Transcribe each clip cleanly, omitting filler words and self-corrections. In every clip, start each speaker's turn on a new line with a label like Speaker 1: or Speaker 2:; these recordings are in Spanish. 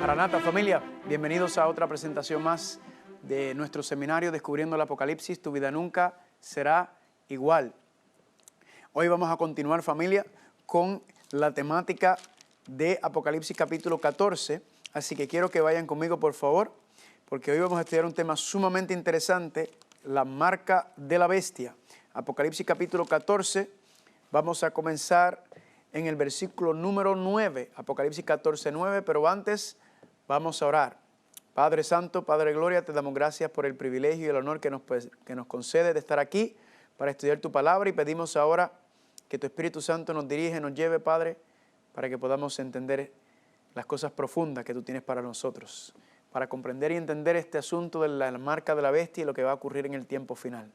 Speaker 1: Maranata, familia, bienvenidos a otra presentación más de nuestro seminario Descubriendo el Apocalipsis, tu vida nunca será igual. Hoy vamos a continuar, familia, con la temática de Apocalipsis capítulo 14, así que quiero que vayan conmigo, por favor, porque hoy vamos a estudiar un tema sumamente interesante, la marca de la bestia. Apocalipsis capítulo 14, vamos a comenzar en el versículo número 9, Apocalipsis 14, 9, pero antes vamos a orar. Padre Santo, Padre Gloria, te damos gracias por el privilegio y el honor que nos concede de estar aquí para estudiar tu palabra, y pedimos ahora que tu Espíritu Santo nos dirige, nos lleve, Padre, para que podamos entender las cosas profundas que tú tienes para nosotros, para comprender y entender este asunto de la marca de la bestia y lo que va a ocurrir en el tiempo final.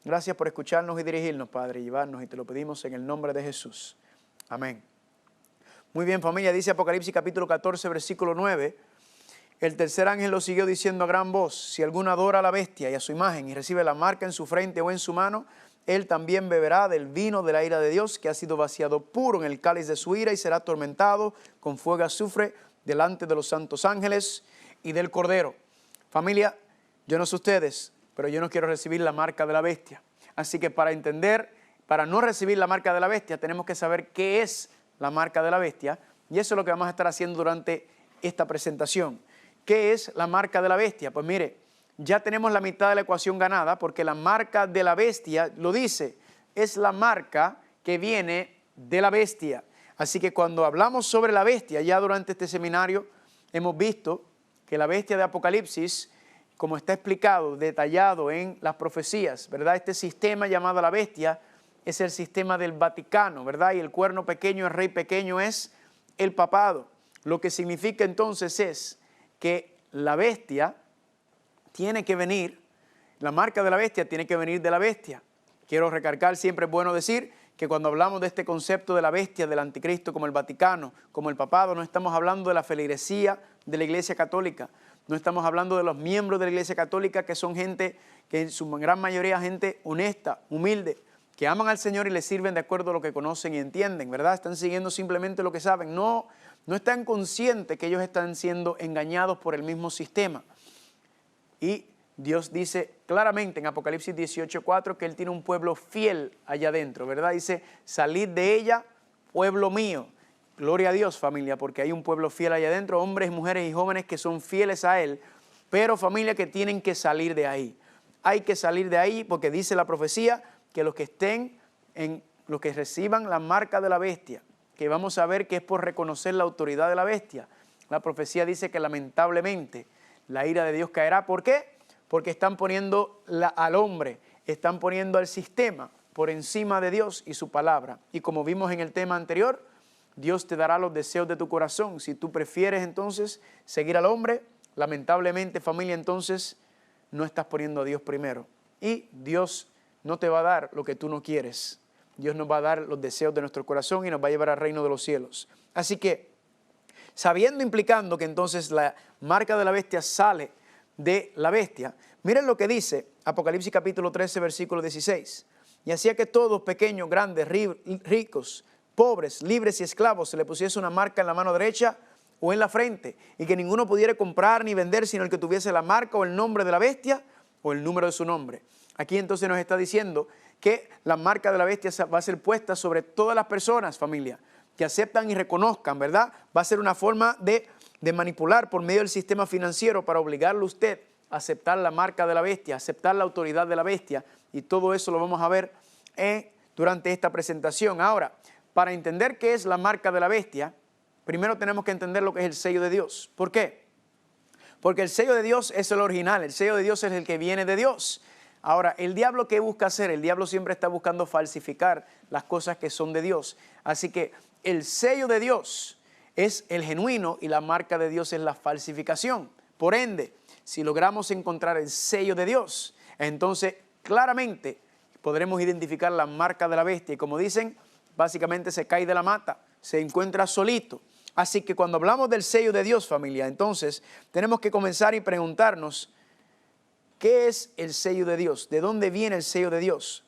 Speaker 1: Gracias por escucharnos y dirigirnos, Padre, y llevarnos, y te lo pedimos en el nombre de Jesús. Amén. Muy bien, familia, dice Apocalipsis capítulo 14, versículo 9. El tercer ángel lo siguió diciendo a gran voz: si alguno adora a la bestia y a su imagen y recibe la marca en su frente o en su mano, él también beberá del vino de la ira de Dios, que ha sido vaciado puro en el cáliz de su ira, y será atormentado con fuego y azufre delante de los santos ángeles y del Cordero. Familia, yo no sé ustedes, pero yo no quiero recibir la marca de la bestia. Así que para no recibir la marca de la bestia, tenemos que saber qué es la marca de la bestia, y eso es lo que vamos a estar haciendo durante esta presentación. ¿Qué es la marca de la bestia? Pues mire, ya tenemos la mitad de la ecuación ganada, porque la marca de la bestia, lo dice, es la marca que viene de la bestia. Así que cuando hablamos sobre la bestia, ya durante este seminario, hemos visto que la bestia de Apocalipsis, como está explicado, detallado en las profecías, ¿verdad? Este sistema llamado la bestia es el sistema del Vaticano, ¿verdad? Y el cuerno pequeño, el rey pequeño, es el papado. Lo que significa entonces es que la bestia tiene que venir, la marca de la bestia tiene que venir de la bestia. Quiero recalcar, siempre es bueno decir que cuando hablamos de este concepto de la bestia, del anticristo, como el Vaticano, como el papado, no estamos hablando de la feligresía de la Iglesia Católica, no estamos hablando de los miembros de la Iglesia Católica, que son gente, que en su gran mayoría gente honesta, humilde, que aman al Señor y le sirven de acuerdo a lo que conocen y entienden, ¿verdad? Están siguiendo simplemente lo que saben, no están conscientes que ellos están siendo engañados por el mismo sistema. Y Dios dice claramente en Apocalipsis 18:4 que Él tiene un pueblo fiel allá adentro, ¿verdad? Dice, salid de ella, pueblo mío. Gloria a Dios, familia, porque hay un pueblo fiel allá adentro, hombres, mujeres y jóvenes que son fieles a Él, pero familia, que tienen que salir de ahí. Hay que salir de ahí porque dice la profecía que los que reciban la marca de la bestia, que vamos a ver que es por reconocer la autoridad de la bestia. La profecía dice que lamentablemente la ira de Dios caerá. ¿Por qué? Porque están poniendo al hombre, están poniendo al sistema por encima de Dios y su palabra. Y como vimos en el tema anterior, Dios te dará los deseos de tu corazón. Si tú prefieres entonces seguir al hombre, lamentablemente, familia, entonces no estás poniendo a Dios primero. Y Dios no te va a dar lo que tú no quieres. Dios nos va a dar los deseos de nuestro corazón y nos va a llevar al reino de los cielos. Así que, implicando que entonces la marca de la bestia sale de la bestia, miren lo que dice Apocalipsis capítulo 13, versículo 16. Y hacía que todos, pequeños, grandes, ricos, pobres, libres y esclavos, se le pusiese una marca en la mano derecha o en la frente, y que ninguno pudiera comprar ni vender sino el que tuviese la marca o el nombre de la bestia o el número de su nombre. Aquí entonces nos está diciendo que la marca de la bestia va a ser puesta sobre todas las personas, familia, que aceptan y reconozcan, ¿verdad? Va a ser una forma de manipular por medio del sistema financiero para obligarle a usted a aceptar la marca de la bestia, aceptar la autoridad de la bestia, y todo eso lo vamos a ver durante esta presentación. Ahora, para entender qué es la marca de la bestia, primero tenemos que entender lo que es el sello de Dios. ¿Por qué? Porque el sello de Dios es el original, el sello de Dios es el que viene de Dios. Ahora, el diablo, ¿qué busca hacer? El diablo siempre está buscando falsificar las cosas que son de Dios. Así que el sello de Dios es el genuino y la marca de Dios es la falsificación. Por ende, si logramos encontrar el sello de Dios, entonces claramente podremos identificar la marca de la bestia. Y como dicen, básicamente se cae de la mata, se encuentra solito. Así que cuando hablamos del sello de Dios, familia, entonces tenemos que comenzar y preguntarnos, ¿qué es el sello de Dios? ¿De dónde viene el sello de Dios?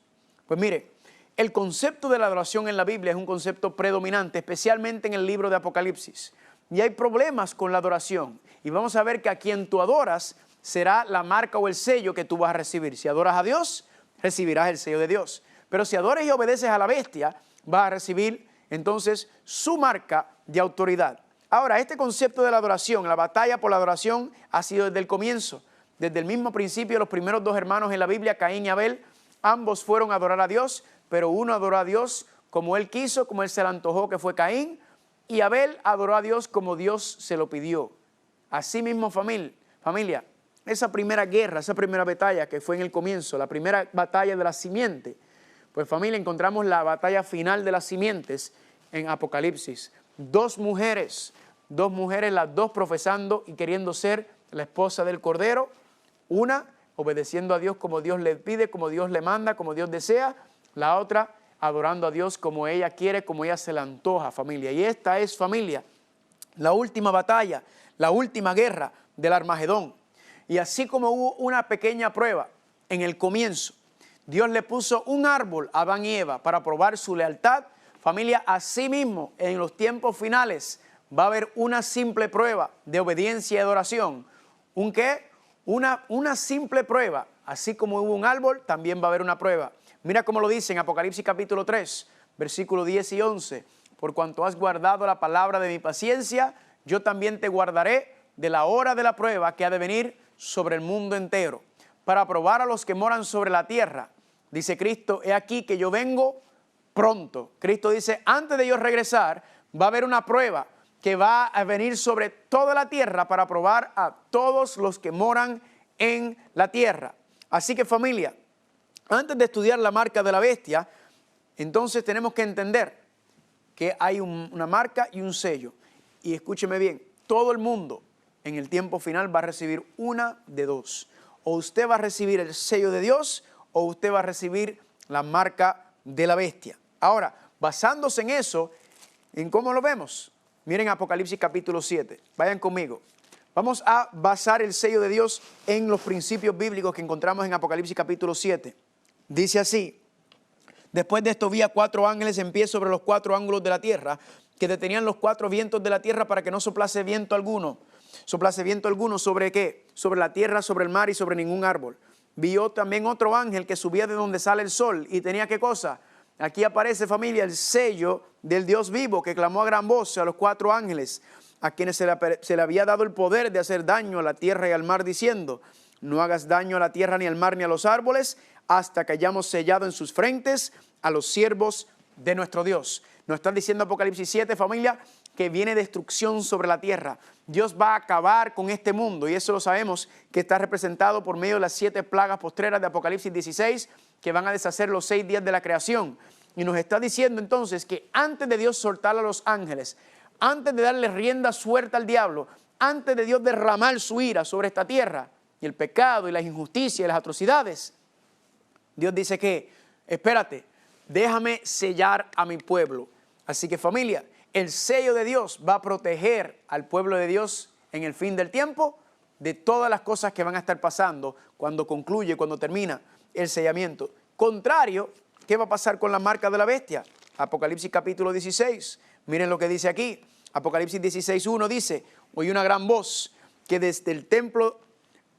Speaker 1: Pues mire, el concepto de la adoración en la Biblia es un concepto predominante, especialmente en el libro de Apocalipsis. Y hay problemas con la adoración. Y vamos a ver que a quien tú adoras será la marca o el sello que tú vas a recibir. Si adoras a Dios, recibirás el sello de Dios. Pero si adoras y obedeces a la bestia, vas a recibir entonces su marca de autoridad. Ahora, este concepto de la adoración, la batalla por la adoración, ha sido desde el comienzo. Desde el mismo principio, los primeros dos hermanos en la Biblia, Caín y Abel, ambos fueron a adorar a Dios, pero uno adoró a Dios como él quiso, como él se le antojó, que fue Caín, y Abel adoró a Dios como Dios se lo pidió. Así mismo, familia, esa primera guerra, esa primera batalla que fue en el comienzo, la primera batalla de la simiente, pues familia, encontramos la batalla final de las simientes en Apocalipsis. Dos mujeres, las dos profesando y queriendo ser la esposa del Cordero, una obedeciendo a Dios como Dios le pide, como Dios le manda, como Dios desea, la otra adorando a Dios como ella quiere, como ella se le antoja, familia. Y esta es, familia, la última batalla, la última guerra del Armagedón. Y así como hubo una pequeña prueba en el comienzo, Dios le puso un árbol a Adán y Eva para probar su lealtad. Familia, así mismo en los tiempos finales va a haber una simple prueba de obediencia y adoración. ¿Un qué? Una simple prueba. Así como hubo un árbol, también va a haber una prueba. Mira cómo lo dice en Apocalipsis capítulo 3, versículos 10 y 11. Por cuanto has guardado la palabra de mi paciencia, yo también te guardaré de la hora de la prueba que ha de venir sobre el mundo entero, para probar a los que moran sobre la tierra. Dice Cristo, he aquí que yo vengo pronto. Cristo dice, antes de yo regresar, va a haber una prueba que va a venir sobre toda la tierra para probar a todos los que moran en la tierra. Así que, familia, antes de estudiar la marca de la bestia, entonces tenemos que entender que hay una marca y un sello. Y escúcheme bien, todo el mundo en el tiempo final va a recibir una de dos. O usted va a recibir el sello de Dios o usted va a recibir la marca de la bestia. Ahora, basándose en eso, ¿en cómo lo vemos? Miren Apocalipsis capítulo 7, vayan conmigo. Vamos a basar el sello de Dios en los principios bíblicos que encontramos en Apocalipsis capítulo 7. Dice así, después de esto vi a 4 ángeles en pie sobre los 4 ángulos de la tierra, que detenían los 4 vientos de la tierra para que no soplase viento alguno. ¿Soplase viento alguno sobre qué? Sobre la tierra, sobre el mar y sobre ningún árbol. Vio también otro ángel que subía de donde sale el sol y tenía ¿qué cosa? Aquí aparece, familia, el sello del Dios vivo que clamó a gran voz a los 4 ángeles, a quienes se le había dado el poder de hacer daño a la tierra y al mar, diciendo, no hagas daño a la tierra ni al mar ni a los árboles, hasta que hayamos sellado en sus frentes a los siervos de nuestro Dios. Nos está diciendo Apocalipsis 7, familia, que viene destrucción sobre la tierra. Dios va a acabar con este mundo y eso lo sabemos que está representado por medio de las 7 plagas postreras de Apocalipsis 16 que van a deshacer los 6 días de la creación. Y nos está diciendo entonces que antes de Dios soltar a los ángeles, antes de darle rienda suelta al diablo, antes de Dios derramar su ira sobre esta tierra y el pecado y las injusticias y las atrocidades, Dios dice que, espérate, déjame sellar a mi pueblo. Así que familia, el sello de Dios va a proteger al pueblo de Dios en el fin del tiempo de todas las cosas que van a estar pasando cuando concluye, cuando termina el sellamiento. Contrario, ¿qué va a pasar con la marca de la bestia? Apocalipsis capítulo 16. Miren lo que dice aquí. Apocalipsis 16:1 dice, oí una gran voz que desde el templo,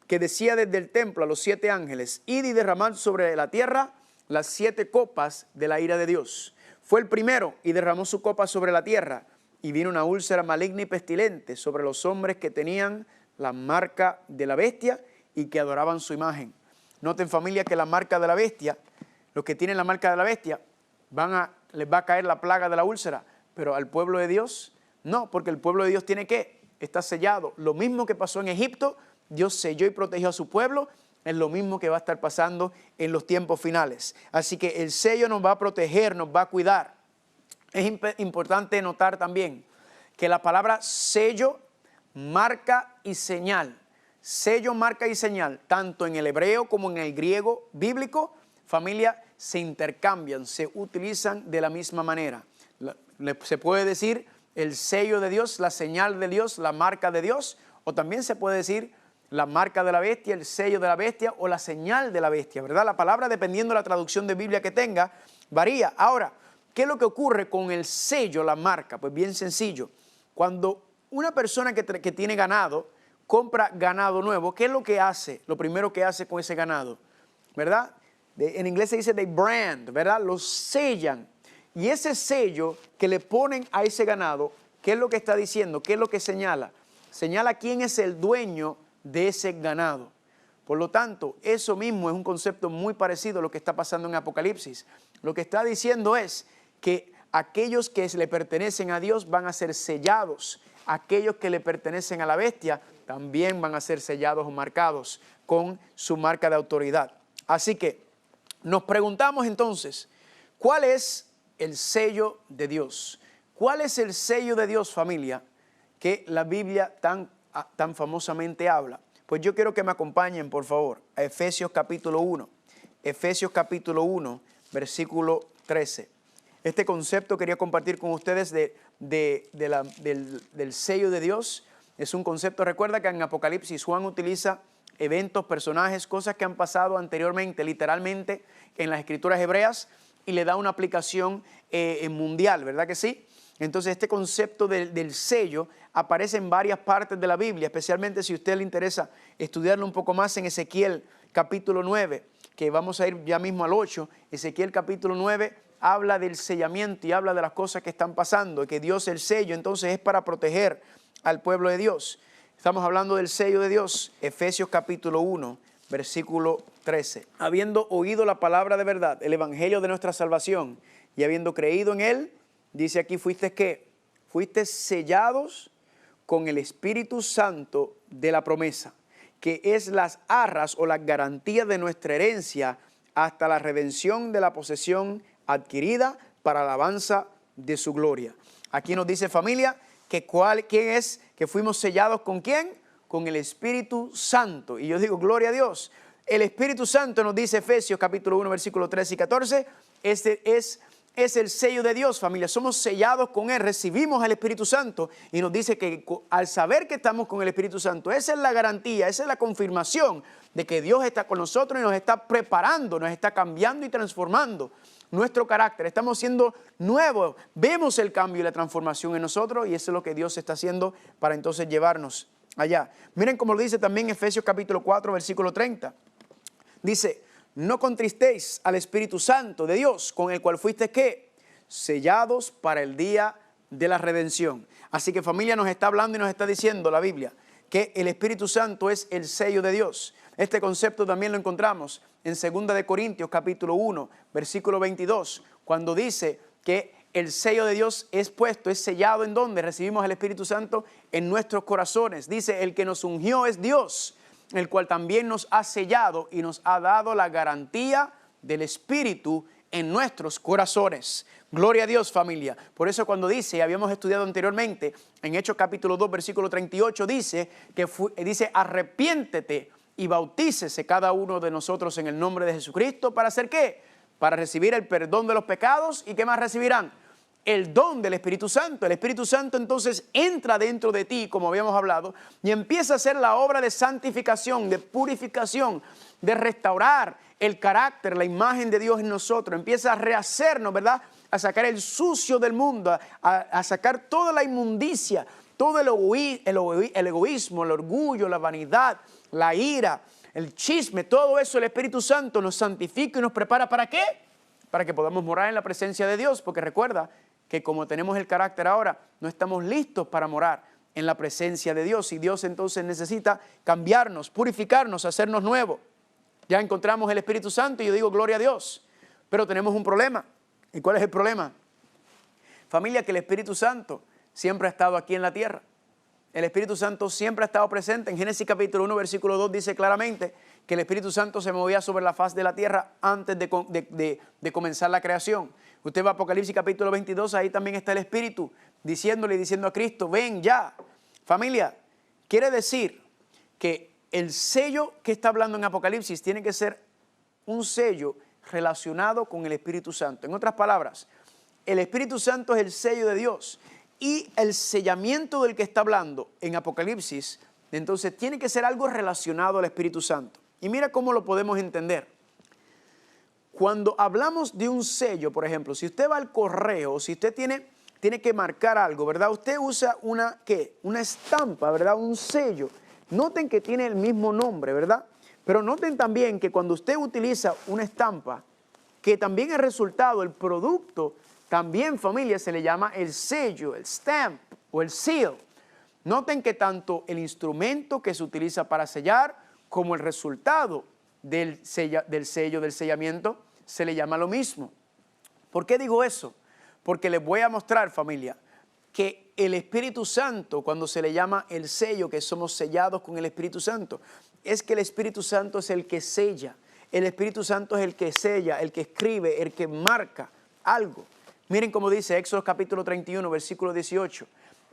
Speaker 1: que decía desde el templo a los 7 ángeles, id y derramad sobre la tierra las 7 copas de la ira de Dios. Fue el primero y derramó su copa sobre la tierra, y vino una úlcera maligna y pestilente sobre los hombres que tenían la marca de la bestia y que adoraban su imagen. Noten, familia, que la marca de la bestia, los que tienen la marca de la bestia, les va a caer la plaga de la úlcera, pero al pueblo de Dios no, porque el pueblo de Dios tiene ¿qué? Está sellado. Lo mismo que pasó en Egipto, Dios selló y protegió a su pueblo, es lo mismo que va a estar pasando en los tiempos finales. Así que el sello nos va a proteger, nos va a cuidar. Es importante notar también que la palabra sello, marca y señal, sello, marca y señal, tanto en el hebreo como en el griego bíblico, familia, se intercambian, se utilizan de la misma manera. Se puede decir el sello de Dios, la señal de Dios, la marca de Dios, o también se puede decir la marca de la bestia, el sello de la bestia o la señal de la bestia, ¿verdad? La palabra, dependiendo de la traducción de Biblia que tenga, varía. Ahora, ¿qué es lo que ocurre con el sello, la marca? Pues bien sencillo. Cuando una persona que tiene ganado, compra ganado nuevo, ¿qué es lo que hace? Lo primero que hace con ese ganado, ¿verdad? En inglés se dice they brand, ¿verdad? Lo sellan. Y ese sello que le ponen a ese ganado, ¿qué es lo que está diciendo? ¿Qué es lo que señala? Señala quién es el dueño de ese ganado. Por lo tanto, eso mismo es un concepto muy parecido a lo que está pasando en Apocalipsis. Lo que está diciendo es que aquellos que le pertenecen a Dios van a ser sellados. Aquellos que le pertenecen a la bestia también van a ser sellados o marcados con su marca de autoridad. Así que nos preguntamos entonces, ¿cuál es el sello de Dios? ¿Cuál es el sello de Dios, familia, que la Biblia tan famosamente habla? Pues yo quiero que me acompañen, por favor, a Efesios capítulo 1. Efesios capítulo 1, versículo 13. Este concepto quería compartir con ustedes del sello de Dios. Es un concepto, recuerda que en Apocalipsis Juan utiliza eventos, personajes, cosas que han pasado anteriormente, literalmente, en las escrituras hebreas, y le da una aplicación mundial, ¿verdad que sí? Entonces este concepto del sello aparece en varias partes de la Biblia, especialmente si a usted le interesa estudiarlo un poco más en Ezequiel capítulo 9, que vamos a ir ya mismo al 8. Ezequiel capítulo 9 habla del sellamiento y habla de las cosas que están pasando, que Dios el sello entonces es para proteger al pueblo de Dios. Estamos hablando del sello de Dios. Efesios capítulo 1, versículo 13. Habiendo oído la palabra de verdad, el evangelio de nuestra salvación, y habiendo creído en él, dice aquí, ¿fuiste qué? Fuiste sellados con el Espíritu Santo de la promesa, que es las arras o las garantías de nuestra herencia hasta la redención de la posesión adquirida para alabanza de su gloria. Aquí nos dice, familia, que ¿quién es? Que fuimos sellados ¿con quién? Con el Espíritu Santo. Y yo digo, gloria a Dios. El Espíritu Santo, nos dice Efesios capítulo 1, versículos 13 y 14, es el sello de Dios, familia. Somos sellados con Él, recibimos al Espíritu Santo y nos dice que al saber que estamos con el Espíritu Santo, esa es la garantía, esa es la confirmación de que Dios está con nosotros y nos está preparando, nos está cambiando y transformando nuestro carácter. Estamos siendo nuevos, vemos el cambio y la transformación en nosotros y eso es lo que Dios está haciendo para entonces llevarnos allá. Miren cómo lo dice también Efesios capítulo 4, versículo 30. Dice, no contristéis al Espíritu Santo de Dios, con el cual fuiste ¿qué? Sellados para el día de la redención. Así que familia, nos está hablando y nos está diciendo la Biblia que el Espíritu Santo es el sello de Dios. Este concepto también lo encontramos en 2 de Corintios capítulo 1, versículo 22, cuando dice que el sello de Dios es puesto, es sellado en donde recibimos el Espíritu Santo en nuestros corazones. Dice, el que nos ungió es Dios, el cual también nos ha sellado y nos ha dado la garantía del Espíritu en nuestros corazones. Gloria a Dios, familia. Por eso cuando dice, habíamos estudiado anteriormente, en Hechos capítulo 2, versículo 38, dice, arrepiéntete y bautícese cada uno de nosotros en el nombre de Jesucristo. ¿Para hacer qué? Para recibir el perdón de los pecados. ¿Y qué más recibirán? El don del Espíritu Santo. El Espíritu Santo entonces entra dentro de ti, como habíamos hablado, y empieza a hacer la obra de santificación, de purificación, de restaurar el carácter, la imagen de Dios en nosotros. Empieza a rehacernos, ¿verdad? A sacar el sucio del mundo, a sacar toda la inmundicia, todo el egoísmo, el orgullo, la vanidad, la ira, el chisme, todo eso el Espíritu Santo nos santifica y nos prepara. ¿Para qué? Para que podamos morar en la presencia de Dios, porque recuerda que como tenemos el carácter ahora, no estamos listos para morar en la presencia de Dios. Y Dios entonces necesita cambiarnos, purificarnos, hacernos nuevos. Ya encontramos el Espíritu Santo y yo digo, gloria a Dios. Pero tenemos un problema. ¿Y cuál es el problema? Familia, que el Espíritu Santo siempre ha estado aquí en la tierra. El Espíritu Santo siempre ha estado presente. En Génesis capítulo 1, versículo 2 dice claramente que el Espíritu Santo se movía sobre la faz de la tierra antes de comenzar la creación. Usted va a Apocalipsis capítulo 22, ahí también está el Espíritu diciendo a Cristo, ven ya. Familia, quiere decir que el sello que está hablando en Apocalipsis tiene que ser un sello relacionado con el Espíritu Santo. En otras palabras, el Espíritu Santo es el sello de Dios. Y el sellamiento del que está hablando en Apocalipsis, entonces tiene que ser algo relacionado al Espíritu Santo. Y mira cómo lo podemos entender. Cuando hablamos de un sello, por ejemplo, si usted va al correo, si usted tiene que marcar algo, ¿verdad? Usted usa una estampa, ¿verdad? Un sello Noten que tiene el mismo nombre, ¿verdad? Pero noten también que cuando usted utiliza una estampa, que también es resultado, el producto, también, familia, se le llama el sello, el stamp o el seal. Noten que tanto el instrumento que se utiliza para sellar como el resultado del sello, del sellamiento, se le llama lo mismo. ¿Por qué digo eso? Porque les voy a mostrar, familia, que el Espíritu Santo, cuando se le llama el sello, que somos sellados con el Espíritu Santo, es que el Espíritu Santo es el que sella. El Espíritu Santo es el que sella, el que escribe, el que marca algo. Miren cómo dice Éxodo capítulo 31, versículo 18.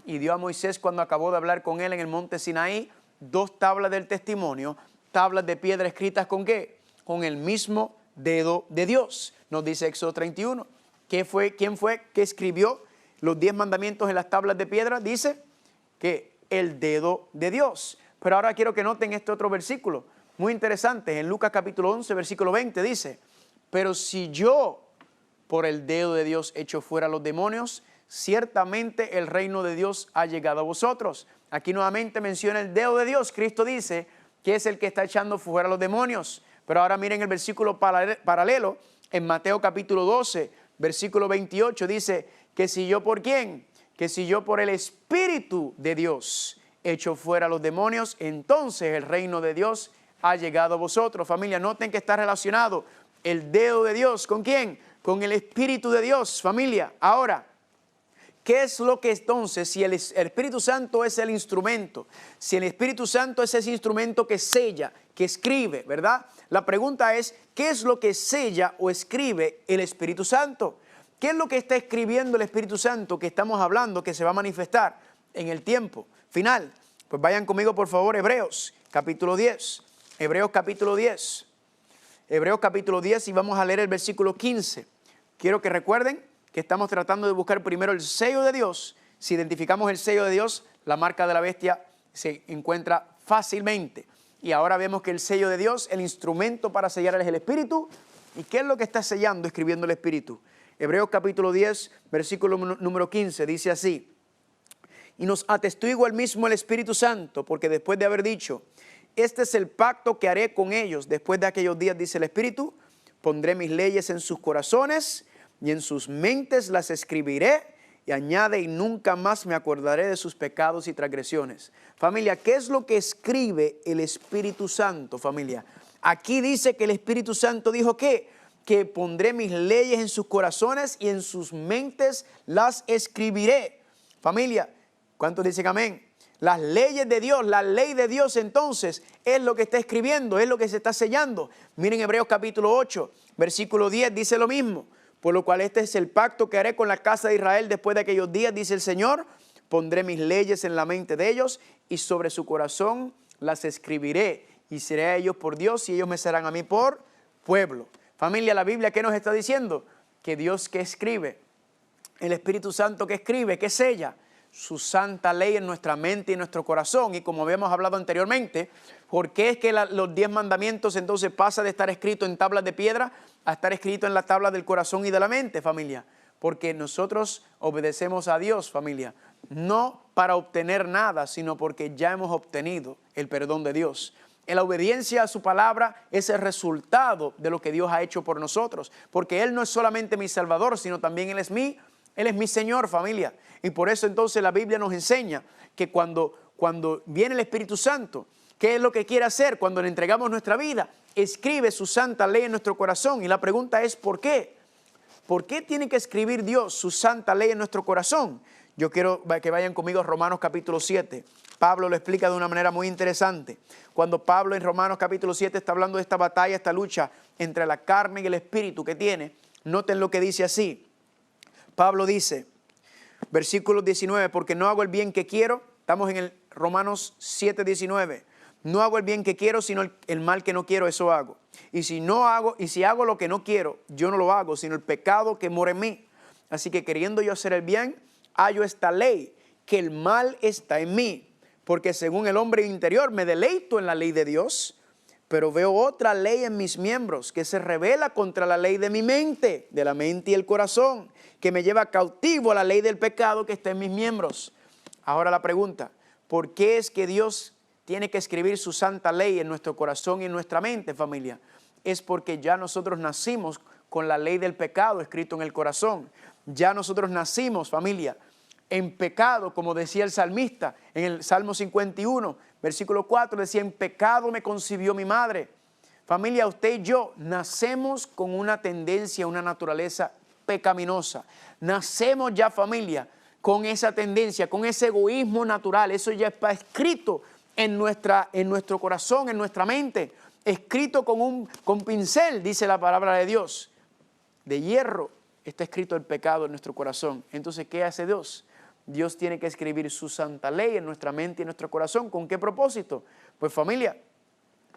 Speaker 1: Y dio a Moisés, cuando acabó de hablar con él en el monte Sinaí, 2 tablas del testimonio, tablas de piedra escritas ¿con qué? Con el mismo dedo de Dios. Nos dice Éxodo 31. ¿Quién fue que escribió los 10 mandamientos en las tablas de piedra? Dice que el dedo de Dios. Pero ahora quiero que noten este otro versículo, muy interesante. En Lucas capítulo 11, versículo 20 dice, pero si yo por el dedo de Dios echo fuera a los demonios, ciertamente el reino de Dios ha llegado a vosotros. Aquí nuevamente menciona el dedo de Dios. Cristo dice que es el que está echando fuera a los demonios. Pero ahora miren el versículo paralelo en Mateo capítulo 12, versículo 28. Dice que si yo por quién, que si yo por el Espíritu de Dios echo fuera a los demonios, entonces el reino de Dios ha llegado a vosotros. Familia, noten que está relacionado el dedo de Dios. ¿Con quién? Con el Espíritu de Dios, familia. Ahora, ¿qué es lo que entonces, si el Espíritu Santo es el instrumento, si el Espíritu Santo es ese instrumento que sella, que escribe, ¿verdad? La pregunta es, ¿qué es lo que sella o escribe el Espíritu Santo? ¿Qué es lo que está escribiendo el Espíritu Santo que estamos hablando, que se va a manifestar en el tiempo final? Pues vayan conmigo, por favor, Hebreos capítulo 10. Hebreos capítulo 10. Hebreos capítulo 10 y vamos a leer el versículo 15. Quiero que recuerden que estamos tratando de buscar primero el sello de Dios. Si identificamos el sello de Dios, la marca de la bestia se encuentra fácilmente. Y ahora vemos que el sello de Dios, el instrumento para sellar es el Espíritu. ¿Y qué es lo que está sellando, escribiendo el Espíritu? Hebreos capítulo 10, versículo número 15, dice así. Y nos atestigua el mismo el Espíritu Santo, porque después de haber dicho, este es el pacto que haré con ellos después de aquellos días, dice el Espíritu, pondré mis leyes en sus corazones y en sus mentes las escribiré, y añade, y nunca más me acordaré de sus pecados y transgresiones. Familia, ¿qué es lo que escribe el Espíritu Santo, familia? Aquí dice que el Espíritu Santo dijo ¿qué? Que pondré mis leyes en sus corazones y en sus mentes las escribiré. Familia, ¿cuántos dicen amén? Las leyes de Dios, la ley de Dios entonces es lo que está escribiendo, es lo que se está sellando. Miren Hebreos capítulo 8, versículo 10, dice lo mismo. Por lo cual este es el pacto que haré con la casa de Israel después de aquellos días, dice el Señor. Pondré mis leyes en la mente de ellos y sobre su corazón las escribiré. Y seré a ellos por Dios y ellos me serán a mí por pueblo. Familia, la Biblia, ¿qué nos está diciendo? Que Dios que escribe, el Espíritu Santo que escribe, que sella su santa ley en nuestra mente y en nuestro corazón. Y como habíamos hablado anteriormente, ¿por qué es que los 10 mandamientos entonces pasa de estar escrito en tablas de piedra a estar escrito en la tabla del corazón y de la mente, familia? Porque nosotros obedecemos a Dios, familia, no para obtener nada, sino porque ya hemos obtenido el perdón de Dios. En la obediencia a su palabra es el resultado de lo que Dios ha hecho por nosotros, porque Él no es solamente mi Salvador, sino también Él es mi Señor, familia. Y por eso entonces la Biblia nos enseña que cuando viene el Espíritu Santo, ¿qué es lo que quiere hacer cuando le entregamos nuestra vida? Escribe su santa ley en nuestro corazón. Y la pregunta es ¿por qué? ¿Por qué tiene que escribir Dios su santa ley en nuestro corazón? Yo quiero que vayan conmigo a Romanos capítulo 7. Pablo lo explica de una manera muy interesante. Cuando Pablo en Romanos capítulo 7 está hablando de esta batalla, esta lucha entre la carne y el espíritu que tiene, noten lo que dice así. Pablo dice, versículo 19, porque no hago el bien que quiero, estamos en el Romanos 7, 19. No hago el bien que quiero, sino el mal que no quiero, eso hago. Y si hago lo que no quiero, yo no lo hago, sino el pecado que mora en mí. Así que queriendo yo hacer el bien, hallo esta ley, que el mal está en mí. Porque según el hombre interior me deleito en la ley de Dios, pero veo otra ley en mis miembros que se revela contra la ley de mi mente, de la mente y el corazón, que me lleva cautivo a la ley del pecado que está en mis miembros. Ahora la pregunta, ¿por qué es que Dios tiene que escribir su santa ley en nuestro corazón y en nuestra mente, familia, es porque ya nosotros nacimos con la ley del pecado escrito en el corazón. Ya nosotros nacimos, familia, en pecado, como decía el salmista en el Salmo 51, versículo 4, decía, en pecado me concibió mi madre. Familia, usted y yo nacemos con una tendencia, una naturaleza pecaminosa. Nacemos ya, familia, con esa tendencia, con ese egoísmo natural. Eso ya está escrito en nuestro corazón, en nuestra mente. Escrito con pincel, dice la palabra de Dios. De hierro está escrito el pecado en nuestro corazón. Entonces, ¿qué hace Dios? Dios tiene que escribir su santa ley en nuestra mente y en nuestro corazón. ¿Con qué propósito? Pues familia,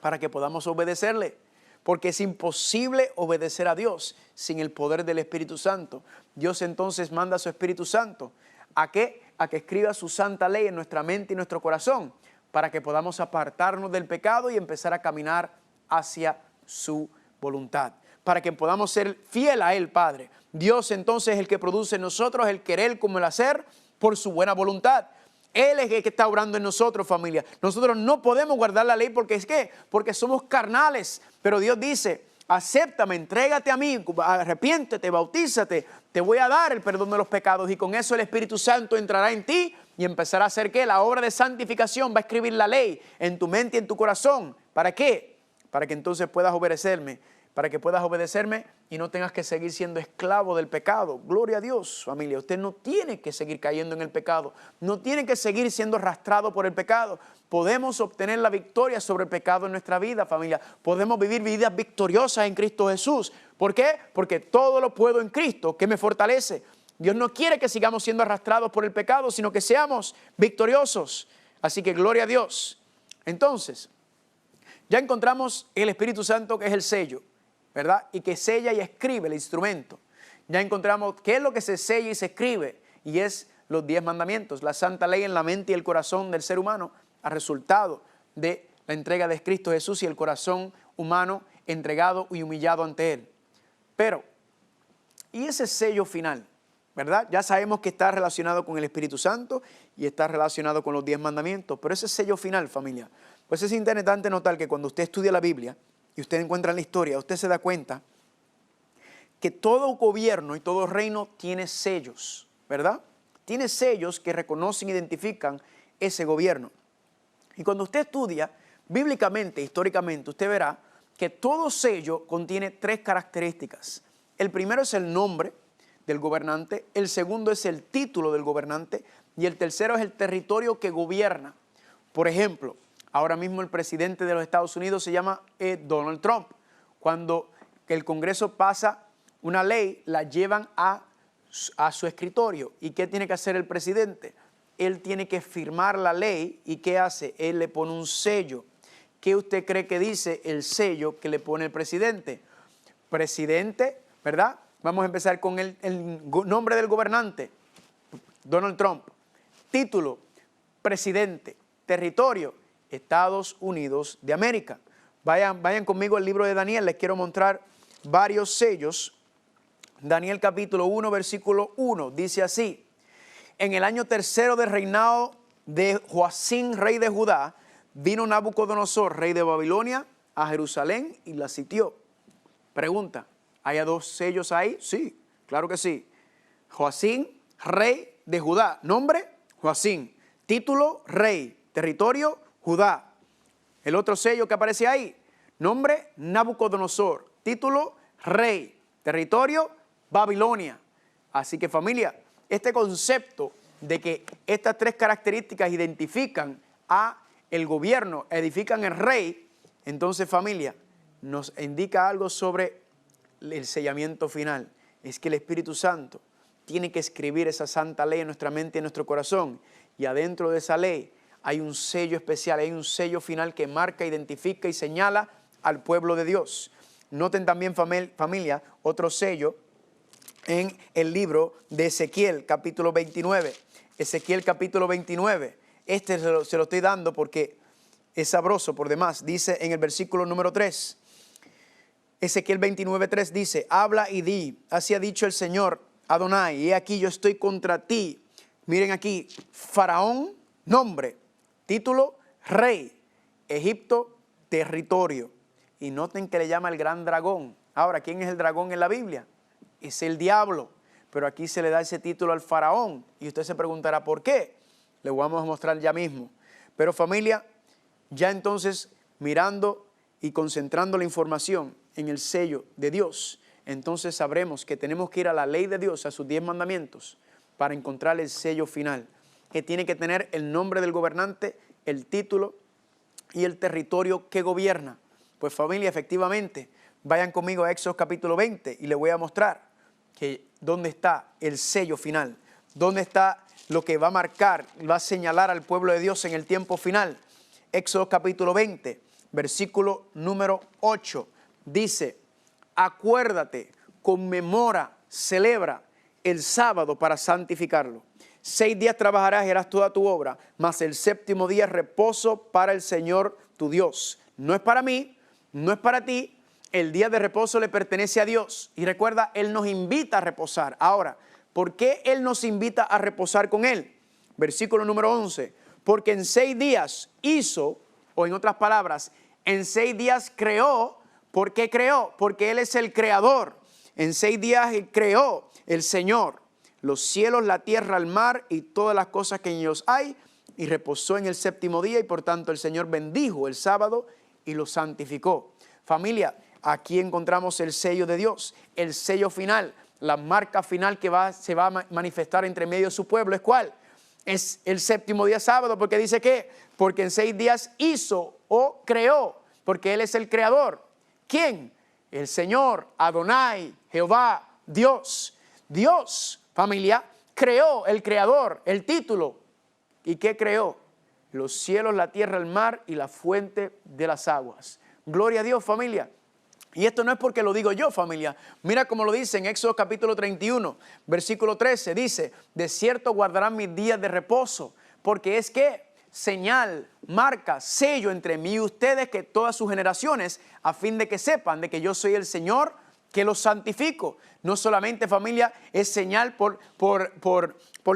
Speaker 1: para que podamos obedecerle. Porque es imposible obedecer a Dios sin el poder del Espíritu Santo. Dios entonces manda a su Espíritu Santo. ¿A qué? A que escriba su santa ley en nuestra mente y nuestro corazón, para que podamos apartarnos del pecado y empezar a caminar hacia su voluntad. Para que podamos ser fiel a Él, Padre. Dios entonces es el que produce en nosotros el querer como el hacer por su buena voluntad. Él es el que está obrando en nosotros, familia. Nosotros no podemos guardar la ley porque es que, porque somos carnales. Pero Dios dice, acéptame, entrégate a mí, arrepiéntete, bautízate, te voy a dar el perdón de los pecados y con eso el Espíritu Santo entrará en ti y empezará a hacer que la obra de santificación va a escribir la ley en tu mente y en tu corazón. ¿Para qué? Para que entonces puedas obedecerme. Para que puedas obedecerme y no tengas que seguir siendo esclavo del pecado. Gloria a Dios, familia. Usted no tiene que seguir cayendo en el pecado. No tiene que seguir siendo arrastrado por el pecado. Podemos obtener la victoria sobre el pecado en nuestra vida, familia. Podemos vivir vidas victoriosas en Cristo Jesús. ¿Por qué? Porque todo lo puedo en Cristo, que me fortalece. Dios no quiere que sigamos siendo arrastrados por el pecado, sino que seamos victoriosos. Así que gloria a Dios. Entonces, ya encontramos el Espíritu Santo, que es el sello, ¿verdad? Y que sella y escribe el instrumento. Ya encontramos qué es lo que se sella y se escribe, y es los 10 mandamientos, la santa ley en la mente y el corazón del ser humano, a resultado de la entrega de Cristo Jesús y el corazón humano entregado y humillado ante Él. Pero, ¿y ese sello final? ¿Verdad? Ya sabemos que está relacionado con el Espíritu Santo y está relacionado con los 10 mandamientos, pero ese sello final, familia, pues es interesante notar que cuando usted estudia la Biblia y usted encuentra en la historia, usted se da cuenta que todo gobierno y todo reino tiene sellos, ¿verdad? Tiene sellos que reconocen e identifican ese gobierno. Y cuando usted estudia bíblicamente, históricamente, usted verá que todo sello contiene 3 características. El primero es el nombre del gobernante, el segundo es el título del gobernante y el tercero es el territorio que gobierna. Por ejemplo, ahora mismo el presidente de los Estados Unidos se llama Donald Trump. Cuando el Congreso pasa una ley, la llevan a su escritorio. ¿Y qué tiene que hacer el presidente? Él tiene que firmar la ley. ¿Y qué hace? Él le pone un sello. ¿Qué usted cree que dice el sello que le pone el presidente? Presidente, ¿verdad? Vamos a empezar con el nombre del gobernante, Donald Trump. Título, presidente. Territorio, Estados Unidos de América. Vayan conmigo al libro de Daniel, les quiero mostrar varios sellos. Daniel capítulo 1, versículo 1, dice así: en el año tercero del reinado de Joacim, rey de Judá, vino Nabucodonosor, rey de Babilonia, a Jerusalén y la sitió. Pregunta, ¿hay 2 sellos ahí? Sí, claro que sí. Joacim, rey de Judá. Nombre, Joacim. Título, rey. Territorio, Judá. El otro sello que aparece ahí, nombre, Nabucodonosor. Título, rey. Territorio, Babilonia. Así que familia, este concepto de que estas 3 características identifican a el gobierno, edifican el rey, entonces familia, nos indica algo sobre el sellamiento final. Es que el Espíritu Santo tiene que escribir esa santa ley en nuestra mente y en nuestro corazón. Y adentro de esa ley hay un sello especial, hay un sello final que marca, identifica y señala al pueblo de Dios. Noten también, familia, otro sello en el libro de Ezequiel, capítulo 29. Ezequiel, capítulo 29. Este se lo estoy dando porque es sabroso por demás. Dice en el versículo número 3. Ezequiel 29:3 dice: habla y di, así ha dicho el Señor Adonai, y he aquí yo estoy contra ti. Miren aquí, Faraón, nombre, título, rey, Egipto, territorio. Y noten que le llama el gran dragón. Ahora, ¿quién es el dragón en la Biblia? Es el diablo. Pero aquí se le da ese título al faraón. Y usted se preguntará, ¿por qué? Le vamos a mostrar ya mismo. Pero familia, ya entonces mirando y concentrando la información en el sello de Dios, entonces sabremos que tenemos que ir a la ley de Dios, a sus 10 mandamientos, para encontrar el sello final, que tiene que tener el nombre del gobernante, el título y el territorio que gobierna. Pues familia, efectivamente, vayan conmigo a Éxodo capítulo 20 y les voy a mostrar que dónde está el sello final, dónde está lo que va a marcar, va a señalar al pueblo de Dios en el tiempo final. Éxodo capítulo 20, versículo número 8, dice: acuérdate, conmemora, celebra el sábado para santificarlo. 6 días trabajarás y harás toda tu obra, mas el séptimo día es reposo para el Señor tu Dios. No es para mí, no es para ti. El día de reposo le pertenece a Dios. Y recuerda, Él nos invita a reposar. Ahora, ¿por qué Él nos invita a reposar con Él? Versículo número 11. Porque en 6 días hizo, o en otras palabras, en 6 días creó. ¿Por qué creó? Porque Él es el creador. En 6 días creó el Señor los cielos, la tierra, el mar y todas las cosas que en ellos hay. Y reposó en el séptimo día y por tanto el Señor bendijo el sábado y lo santificó. Familia, aquí encontramos el sello de Dios, el sello final, la marca final que se va a manifestar entre medio de su pueblo. ¿Es cuál? Es el séptimo día sábado, porque dice que, porque en 6 días hizo o creó, porque Él es el creador. ¿Quién? El Señor, Adonai, Jehová, Dios. Dios, familia, creó, el creador, el título. ¿Y qué creó? Los cielos, la tierra, el mar y la fuente de las aguas. Gloria a Dios, familia. Y esto no es porque lo digo yo, familia. Mira cómo lo dice en Éxodo capítulo 31, versículo 13. Dice: de cierto guardarán mis días de reposo, porque es que señal, marca, sello entre mí y ustedes, que todas sus generaciones, a fin de que sepan de que yo soy el Señor, que los santifico. No solamente, familia, es señal por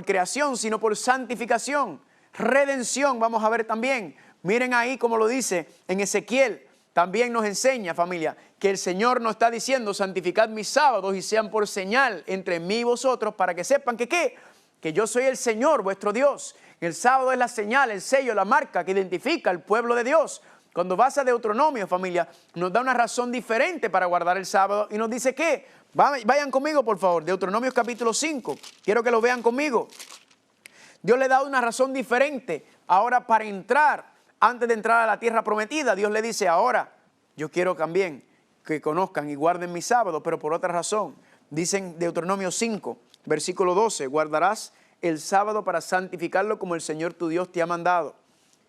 Speaker 1: creación, sino por santificación, redención. Vamos a ver también. Miren ahí cómo lo dice en Ezequiel. También nos enseña, familia, que el Señor nos está diciendo: santificad mis sábados y sean por señal entre mí y vosotros, para que sepan que ¿qué? Que yo soy el Señor, vuestro Dios. El sábado es la señal, el sello, la marca que identifica al pueblo de Dios. Cuando vas a Deuteronomio, familia, nos da una razón diferente para guardar el sábado y nos dice que, vayan conmigo por favor, Deuteronomio capítulo 5, quiero que lo vean conmigo. Dios le da una razón diferente ahora para entrar. Antes de entrar a la tierra prometida, Dios le dice: ahora yo quiero también que conozcan y guarden mi sábado, pero por otra razón. Dicen Deuteronomio 5, versículo 12: guardarás el sábado para santificarlo como el Señor tu Dios te ha mandado.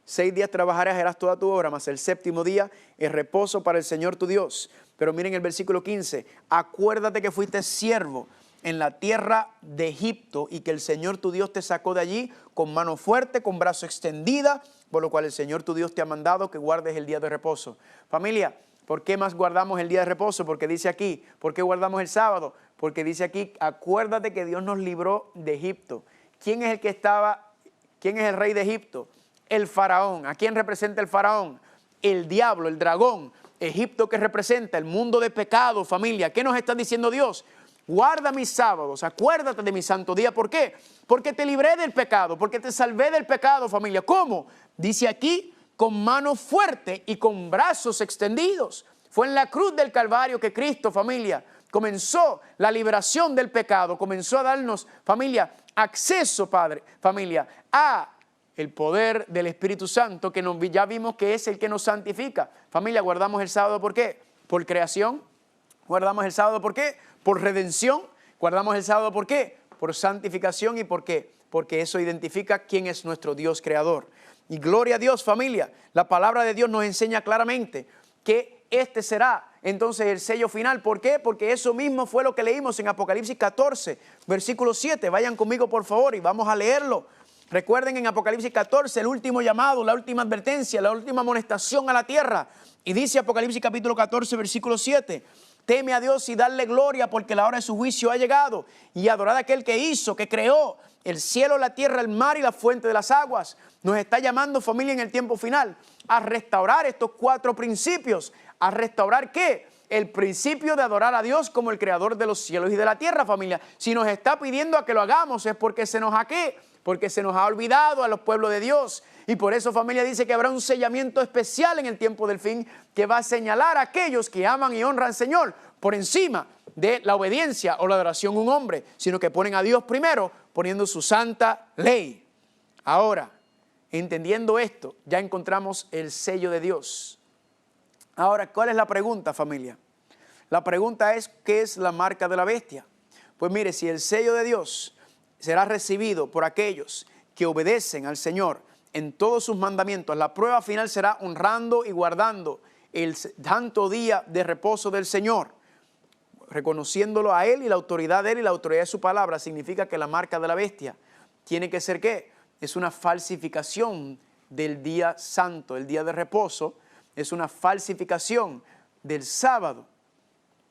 Speaker 1: 6 días trabajarás y harás toda tu obra, mas el séptimo día es reposo para el Señor tu Dios. Pero miren el versículo 15: acuérdate que fuiste siervo en la tierra de Egipto y que el Señor tu Dios te sacó de allí con mano fuerte, con brazo extendida, por lo cual el Señor tu Dios te ha mandado que guardes el día de reposo. Familia, ¿por qué más guardamos el día de reposo? Porque dice aquí. ¿Por qué guardamos el sábado? Porque dice aquí: acuérdate que Dios nos libró de Egipto. ¿Quién es el rey de Egipto? El faraón. ¿A quién representa el faraón? El diablo, el dragón. Egipto, que representa el mundo de pecado, familia. ¿Qué nos está diciendo Dios? Guarda mis sábados, acuérdate de mi santo día. ¿Por qué? Porque te libré del pecado, porque te salvé del pecado, familia. ¿Cómo? Dice aquí: con mano fuerte y con brazos extendidos. Fue en la cruz del Calvario que Cristo, familia, comenzó la liberación del pecado. Comenzó a darnos, familia, acceso, Padre, familia, a el poder del Espíritu Santo, que ya vimos que es el que nos santifica. Familia, guardamos el sábado, ¿por qué? Por creación. Guardamos el sábado, ¿por qué? Por redención. Guardamos el sábado, ¿por qué? Por santificación. ¿Y por qué? Porque eso identifica quién es nuestro Dios creador. Y gloria a Dios, familia. La palabra de Dios nos enseña claramente que este será entonces el sello final. ¿Por qué? Porque eso mismo fue lo que leímos en Apocalipsis 14, versículo 7. Vayan conmigo, por favor, y vamos a leerlo. Recuerden, en Apocalipsis 14, el último llamado, la última advertencia, la última amonestación a la tierra. Y dice Apocalipsis capítulo 14, versículo 7: Teme a Dios y darle gloria porque la hora de su juicio ha llegado. Y adorad a aquel que hizo, que creó el cielo, la tierra, el mar y la fuente de las aguas. Nos está llamando, familia, en el tiempo final a restaurar estos 4 principios. ¿A restaurar qué? El principio de adorar a Dios como el creador de los cielos y de la tierra, familia. Si nos está pidiendo a que lo hagamos es porque se nos ha ¿qué? Porque se nos ha olvidado a los pueblos de Dios. Y por eso, familia, dice que habrá un sellamiento especial en el tiempo del fin que va a señalar a aquellos que aman y honran al Señor por encima de la obediencia o la adoración a un hombre, sino que ponen a Dios primero, poniendo su santa ley. Ahora, entendiendo esto, ya encontramos el sello de Dios. Ahora, ¿cuál es la pregunta, familia? La pregunta es, ¿qué es la marca de la bestia? Pues mire, si el sello de Dios será recibido por aquellos que obedecen al Señor en todos sus mandamientos, la prueba final será honrando y guardando el santo día de reposo del Señor, reconociéndolo a Él y la autoridad de Él y la autoridad de su palabra. Significa que la marca de la bestia tiene que ser ¿qué? Es una falsificación del día santo, el día de reposo, es una falsificación del sábado.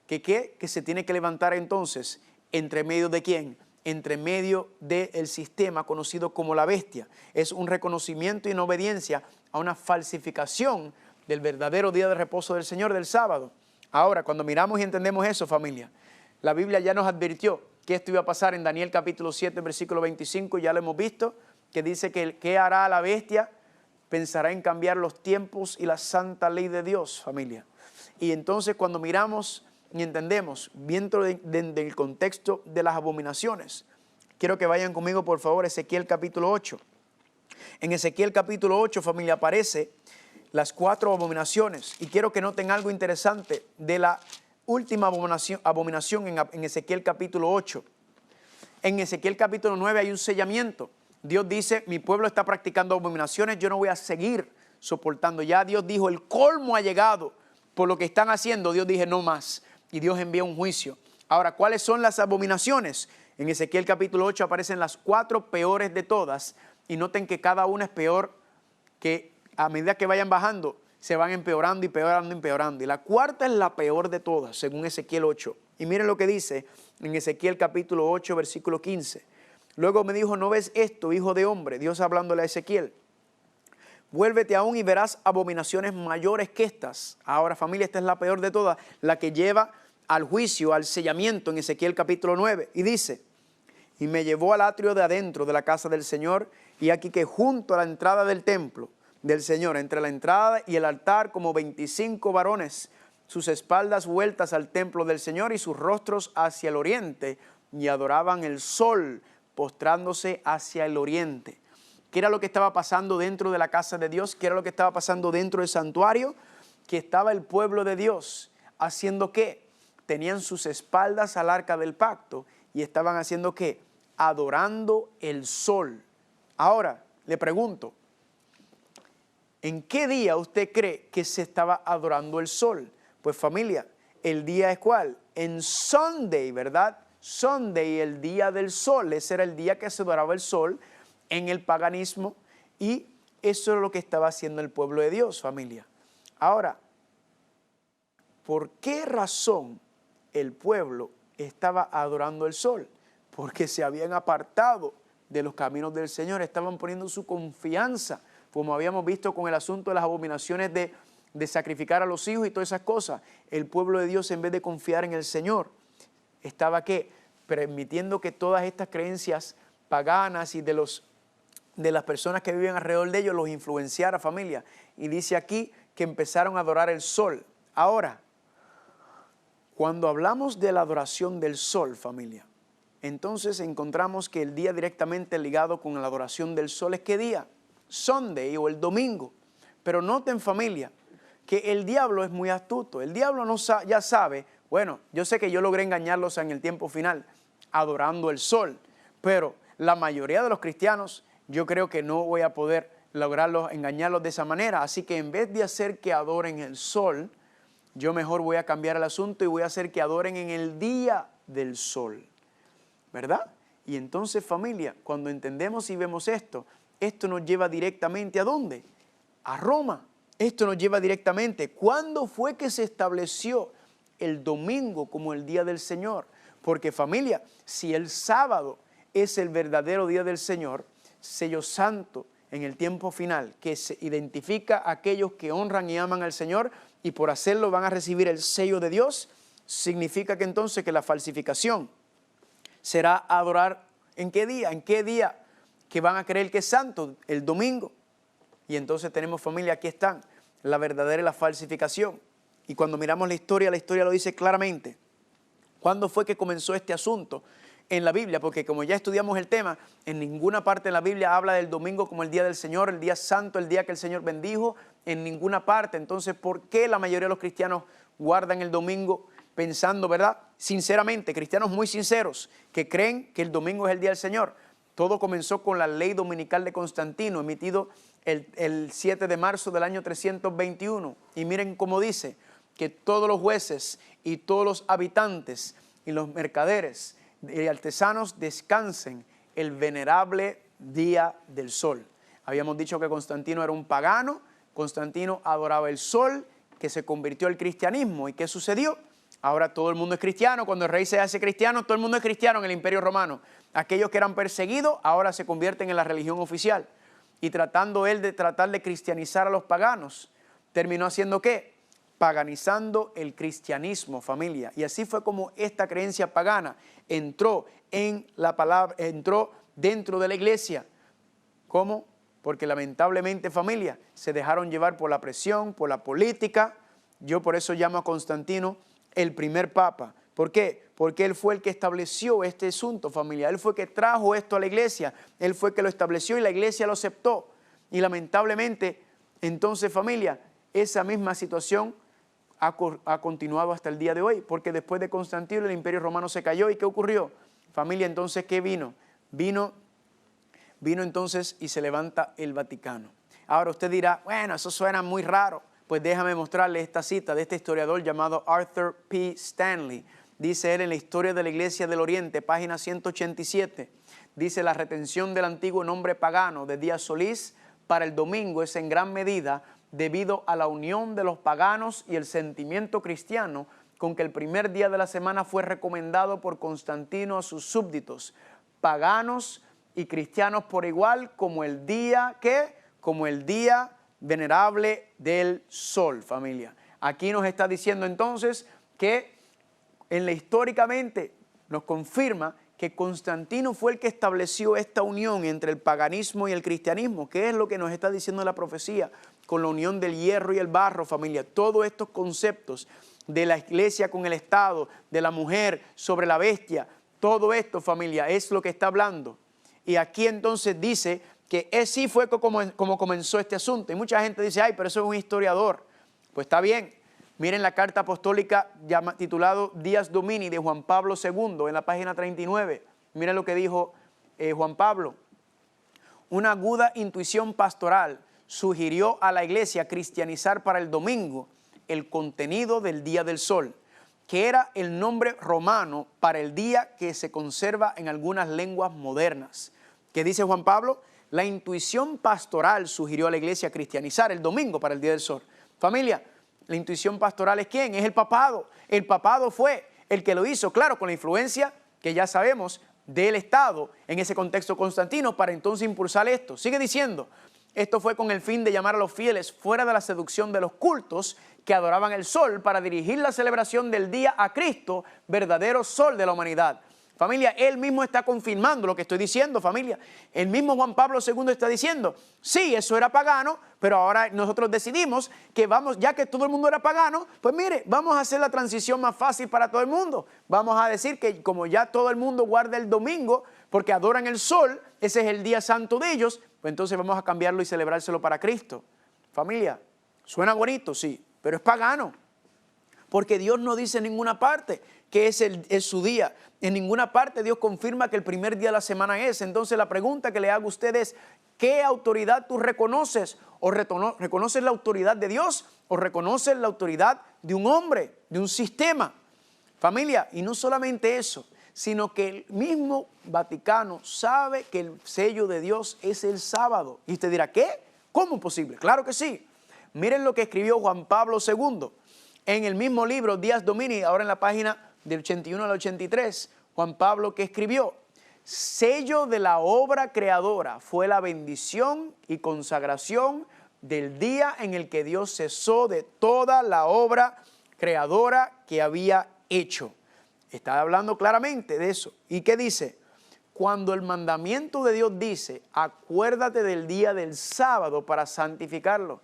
Speaker 1: ¿Qué? Que se tiene que levantar entonces, ¿entre medio de quién? Entre medio del sistema conocido como la bestia. Es un reconocimiento y una obediencia a una falsificación del verdadero día de reposo del Señor, del sábado. Ahora, cuando miramos y entendemos eso, familia, la Biblia ya nos advirtió que esto iba a pasar en Daniel capítulo 7, versículo 25, ya lo hemos visto, que dice que ¿qué hará la bestia? Pensará en cambiar los tiempos y la santa ley de Dios, familia. Y entonces cuando miramos y entendemos, dentro del contexto de las abominaciones, quiero que vayan conmigo por favor, Ezequiel capítulo 8. En Ezequiel capítulo 8, familia, aparece las 4 abominaciones. Y quiero que noten algo interesante de la última abominación en Ezequiel capítulo 8. En Ezequiel capítulo 9 hay un sellamiento. Dios dice, mi pueblo está practicando abominaciones, yo no voy a seguir soportando. Ya Dios dijo, el colmo ha llegado por lo que están haciendo. Dios dice, no más. Y Dios envía un juicio. Ahora, ¿cuáles son las abominaciones? En Ezequiel capítulo 8 aparecen las 4 peores de todas. Y noten que cada una es peor, que a medida que vayan bajando, se van empeorando y empeorando y empeorando. Y la cuarta es la peor de todas, según Ezequiel 8. Y miren lo que dice en Ezequiel capítulo 8, versículo 15. Luego me dijo, ¿no ves esto, hijo de hombre? Dios hablándole a Ezequiel. Vuélvete aún y verás abominaciones mayores que estas. Ahora, familia, esta es la peor de todas, la que lleva al juicio, al sellamiento en Ezequiel capítulo 9. Y dice, y me llevó al atrio de adentro de la casa del Señor, y aquí que junto a la entrada del templo del Señor, entre la entrada y el altar, como 25 varones, sus espaldas vueltas al templo del Señor y sus rostros hacia el oriente, y adoraban el sol, postrándose hacia el oriente. ¿Qué era lo que estaba pasando dentro de la casa de Dios? ¿Qué era lo que estaba pasando dentro del santuario? Que estaba el pueblo de Dios haciendo ¿qué? Tenían sus espaldas al arca del pacto y estaban haciendo ¿qué? Adorando el sol. Ahora, le pregunto, ¿en qué día usted cree que se estaba adorando el sol? Pues familia, el día es ¿cuál? En Sunday, ¿verdad? Sunday, el día del sol. Ese era el día que se adoraba el sol en el paganismo y eso es lo que estaba haciendo el pueblo de Dios, familia. Ahora, ¿por qué razón el pueblo estaba adorando el sol? Porque se habían apartado de los caminos del Señor, estaban poniendo su confianza, como habíamos visto con el asunto de las abominaciones de sacrificar a los hijos y todas esas cosas. El pueblo de Dios, en vez de confiar en el Señor, estaba ¿qué? Permitiendo que todas estas creencias paganas y de las personas que viven alrededor de ellos los influenciara, familia. Y dice aquí que empezaron a adorar el sol. Ahora, cuando hablamos de la adoración del sol, familia, entonces encontramos que el día directamente ligado con la adoración del sol es ¿qué día? Sunday o el domingo. Pero noten, familia, que el diablo es muy astuto. El diablo ya sabe, bueno, yo sé que yo logré engañarlos en el tiempo final adorando el sol, pero la mayoría de los cristianos yo creo que no voy a poder lograrlos, engañarlos de esa manera. Así que en vez de hacer que adoren el sol, yo mejor voy a cambiar el asunto y voy a hacer que adoren en el día del sol, ¿verdad? Y entonces, familia, cuando entendemos y vemos esto nos lleva directamente ¿a dónde? A Roma. Esto nos lleva directamente. ¿Cuándo fue que se estableció el domingo como el día del Señor. Porque familia, si el sábado es el verdadero día del Señor, sello santo en el tiempo final, que se identifica a aquellos que honran y aman al Señor y por hacerlo van a recibir el sello de Dios, significa que entonces que la falsificación será adorar ¿en qué día? ¿En qué día que van a creer que es santo? El domingo. Y entonces tenemos familia, aquí están, la verdadera y la falsificación. Y cuando miramos la historia lo dice claramente. ¿Cuándo fue que comenzó este asunto en la Biblia? Porque como ya estudiamos el tema, en ninguna parte de la Biblia habla del domingo como el día del Señor, el día santo, el día que el Señor bendijo, en ninguna parte. Entonces, ¿por qué la mayoría de los cristianos guardan el domingo pensando, verdad? Sinceramente, cristianos muy sinceros, que creen que el domingo es el día del Señor. Todo comenzó con la ley dominical de Constantino, emitido el 7 de marzo del año 321. Y miren cómo dice, que todos los jueces y todos los habitantes y los mercaderes y artesanos descansen el venerable día del sol. Habíamos dicho que Constantino era un pagano, Constantino adoraba el sol, que se convirtió al cristianismo. ¿Y qué sucedió? Ahora todo el mundo es cristiano. Cuando el rey se hace cristiano, todo el mundo es cristiano en el Imperio Romano. Aquellos que eran perseguidos ahora se convierten en la religión oficial. Y tratando él de tratar de cristianizar a los paganos, terminó haciendo ¿qué? Paganizando el cristianismo, familia. Y así fue como esta creencia pagana entró en la palabra, entró dentro de la iglesia. ¿Cómo? Porque lamentablemente, familia, se dejaron llevar por la presión, por la política. Yo por eso llamo a Constantino el primer papa. ¿Por qué? Porque él fue el que estableció este asunto, familia. Él fue el que trajo esto a la iglesia. Él fue el que lo estableció y la iglesia lo aceptó. Y lamentablemente, entonces, familia, esa misma situación ha continuado hasta el día de hoy, porque después de Constantino el Imperio Romano se cayó. ¿Y qué ocurrió? Familia, entonces, ¿qué vino? Vino entonces y se levanta el Vaticano. Ahora usted dirá, bueno, eso suena muy raro. Pues déjame mostrarle esta cita de este historiador llamado Arthur P. Stanley. Dice él en la Historia de la Iglesia del Oriente, página 187, dice: la retención del antiguo nombre pagano de día solís para el domingo es en gran medida debido a la unión de los paganos y el sentimiento cristiano con que el primer día de la semana fue recomendado por Constantino a sus súbditos, paganos y cristianos por igual, como el día, ¿qué? Como el día venerable del sol, familia. Aquí nos está diciendo entonces que históricamente nos confirma que Constantino fue el que estableció esta unión entre el paganismo y el cristianismo. ¿Qué es lo que nos está diciendo la profecía? Con la unión del hierro y el barro, familia. Todos estos conceptos de la iglesia con el Estado, de la mujer sobre la bestia, todo esto, familia, es lo que está hablando. Y aquí entonces dice que así fue como comenzó este asunto. Y mucha gente dice, ay, pero eso es un historiador. Pues está bien. Miren la carta apostólica titulado Dies Domini de Juan Pablo II en la página 39. Miren lo que dijo Juan Pablo. Una aguda intuición pastoral sugirió a la iglesia cristianizar para el domingo el contenido del día del sol, que era el nombre romano para el día que se conserva en algunas lenguas modernas. ¿Qué dice Juan Pablo? La intuición pastoral sugirió a la iglesia cristianizar el domingo para el día del sol. Familia, la intuición pastoral es ¿quién? Es el papado. El papado fue el que lo hizo, claro, con la influencia que ya sabemos del Estado en ese contexto Constantino para entonces impulsar esto. Sigue diciendo, esto fue con el fin de llamar a los fieles fuera de la seducción de los cultos que adoraban el sol para dirigir la celebración del día a Cristo, verdadero sol de la humanidad. Familia, él mismo está confirmando lo que estoy diciendo, familia. El mismo Juan Pablo II está diciendo, sí, eso era pagano, pero ahora nosotros decidimos que vamos, ya que todo el mundo era pagano, pues mire, vamos a hacer la transición más fácil para todo el mundo. Vamos a decir que como ya todo el mundo guarda el domingo, porque adoran el sol, ese es el día santo de ellos, pues entonces vamos a cambiarlo y celebrárselo para Cristo. Familia, suena bonito, sí, pero es pagano. Porque Dios no dice en ninguna parte que es su día. En ninguna parte Dios confirma que el primer día de la semana es. Entonces la pregunta que le hago a ustedes, ¿qué autoridad tú reconoces? ¿O reconoces la autoridad de Dios? ¿O reconoces la autoridad de un hombre, de un sistema? Familia, y no solamente eso, sino que el mismo Vaticano sabe que el sello de Dios es el sábado. Y usted dirá, ¿qué? ¿Cómo posible? Claro que sí. Miren lo que escribió Juan Pablo II. En el mismo libro, Dies Domini, ahora en la página del 81 al 83, Juan Pablo que escribió: sello de la obra creadora fue la bendición y consagración del día en el que Dios cesó de toda la obra creadora que había hecho. Está hablando claramente de eso. ¿Y qué dice? Cuando el mandamiento de Dios dice, acuérdate del día del sábado para santificarlo.